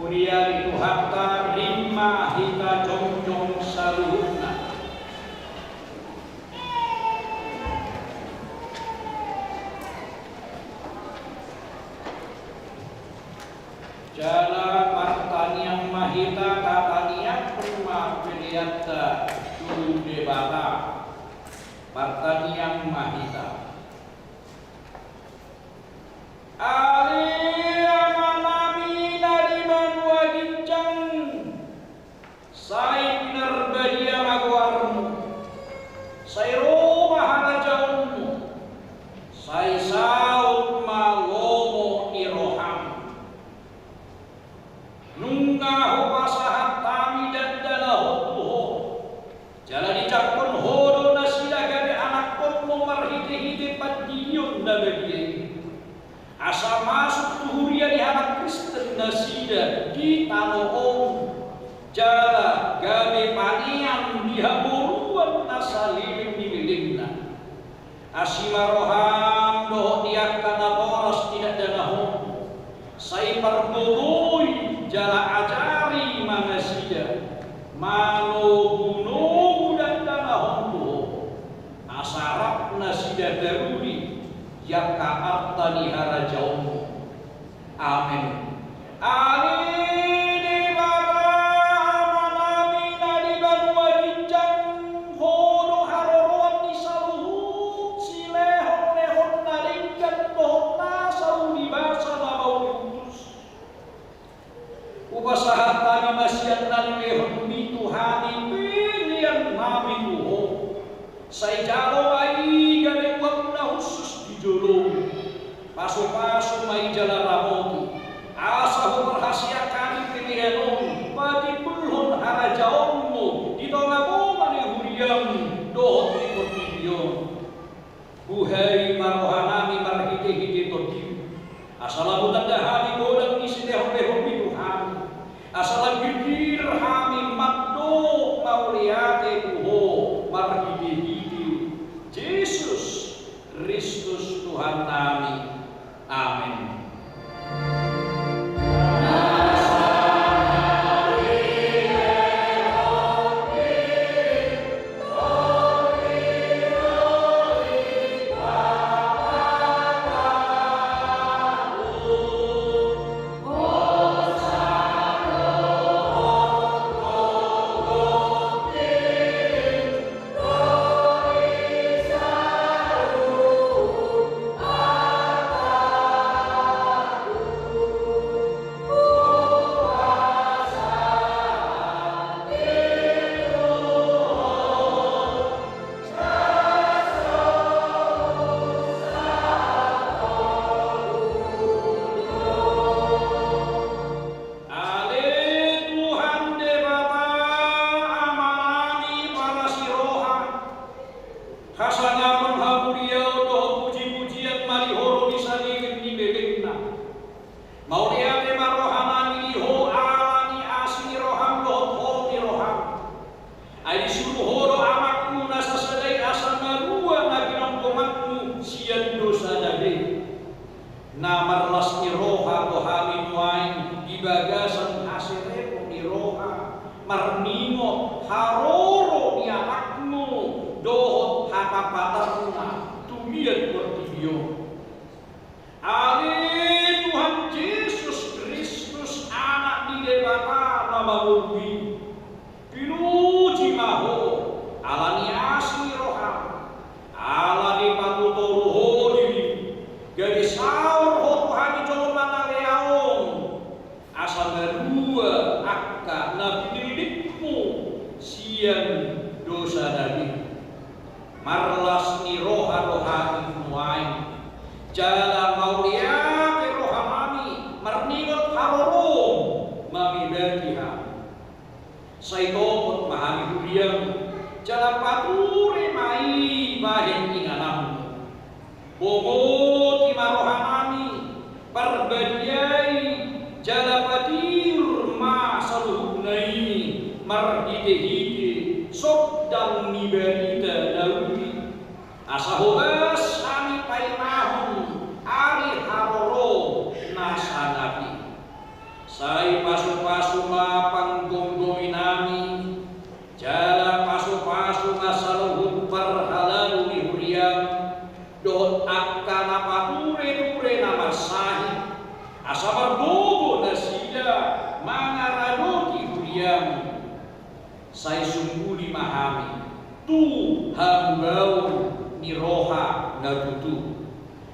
Kuria itu hatta rima hita jongjong saluhna. Jala partaniang mahita tataniang prima pilihatta dulu debata partaniang mahita. Ali amanami dari banua gincang sai pinar badia maguarmu sai rumah harajaunmu sai saut malomo iroham nunga hupasahat tami dan dalahotuho jala dicakpon hodo nasida gade anak pon memarhite-hite padiyun nabadiye asa masuk tuhuria di anak Kristen nasida di tanoong jala gabe panian dihaburuan nasalim dimilingna asima roham doh diakana boros tidak danahom sai perboboy jala ajari mangasida mano gunung dan danahom doh asarap nasida daruri yang ka'artani harajaumu. Amin. Amin di bata amanami nadi banua gincang hodo haroroan di saluhut silehon-lehon naringkan pohon nasau di basa nabau diutus. Upasahat tani masyan nan lehon mituhani pilihan nabi tuho. Sai jalo ai gane wabna khusus jolo pasu-pasu mai jalan ramoti asa berhasil kami pilihanon padi pulhon harajaonmu di tolamo mani huriam dohot di pertidion buhai marohanami marhite-hite totiu asalamu tandahani godang isi lehon-lehon bituhan asalam gigir hami makdo mauliate buho marhite-hite Yesus Kristus Tuhan kami. Amin. Marnimo haroro ni anakmu dohot haka pataruna tumian bertidio. Ali Tuhan Yesus Kristus anak di debata nama murni pinuji maho alani asli roham alani patutoru hodiri gadi saur ho Tuhan jolo mana leaong asal berua akka nabi didikmu sian dosa dari marlas ni roha-roha imuain jala maulia ke rohamani marningot harorom mami berdiha saitopot mahami huriam jala pature mai bahen inganamu bogo tima rohamani perbadiai jala patir ma saluhnai marhide-hide sobdang niberita daudi asahobas kami paimahun ari haroro nasanabi Sai pasu-pasu mapang gonggomi nami, jala pasu-pasu masaluhut parhalalu dihuriam, dohot akan apa ture-ture nama sahi, asabar bobo nasida mangarado dihuriam. Sai sungguh dimahami, Tuhan gaun niroha nadutu.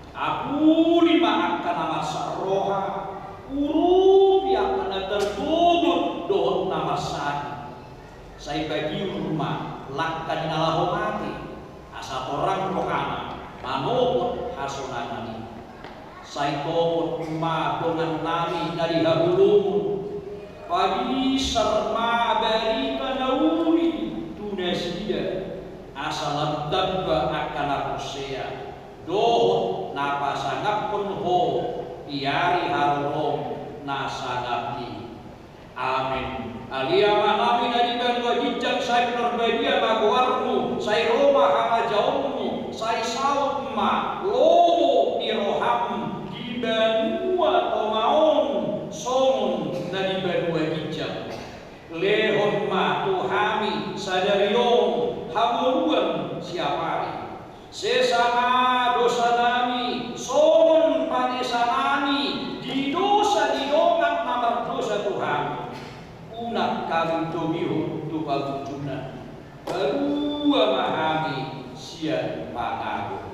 Aku dimaafkan nama saroha, urup yang kena tertutup dohot nama sadi. Saya bagi rumah lakkan nalahu mati, asal orang rohana manopot hasonanani. Saya topot rumah dengan nami dari habulumun, pagi serma beri kanauri tunasida, asal dabba akan akusea. Dohot napasangap pun ho iari harong nasangapni. Amin. Aliyama nami nadikan wajijak saya norbadia maguarmu, saya roma hama jaummu, saya saut ma lobo niroham di banua tomaon songon nadikan wajijak. Lehon ma tuhami sadariong hamuruan siapari. Sesama dosa nami, son panesanani, di dosa di dongan namar dosa Tuhan. Unak kami tobiho tu pagujuna, kedua mahami sian pangago.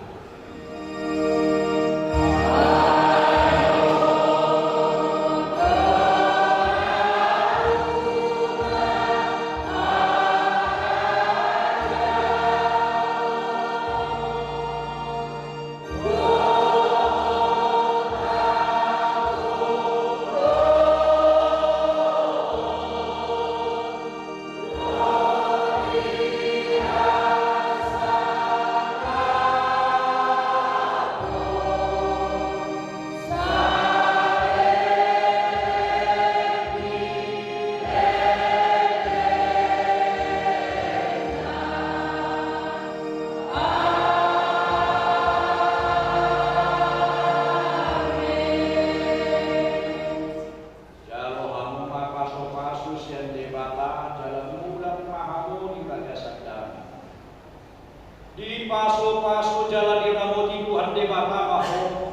Di paso-paso jalan diramoti Tuhan Dewata Maho,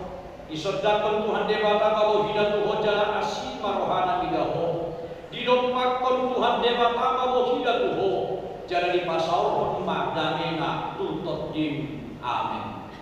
isodakan Tuhan Dewata Maho hidat Tuhan jalan asih marohana bidaho, didompakkan Tuhan Dewata Maho hidat Tuhan jalan di pasau emak damena tuntut dim. Amin.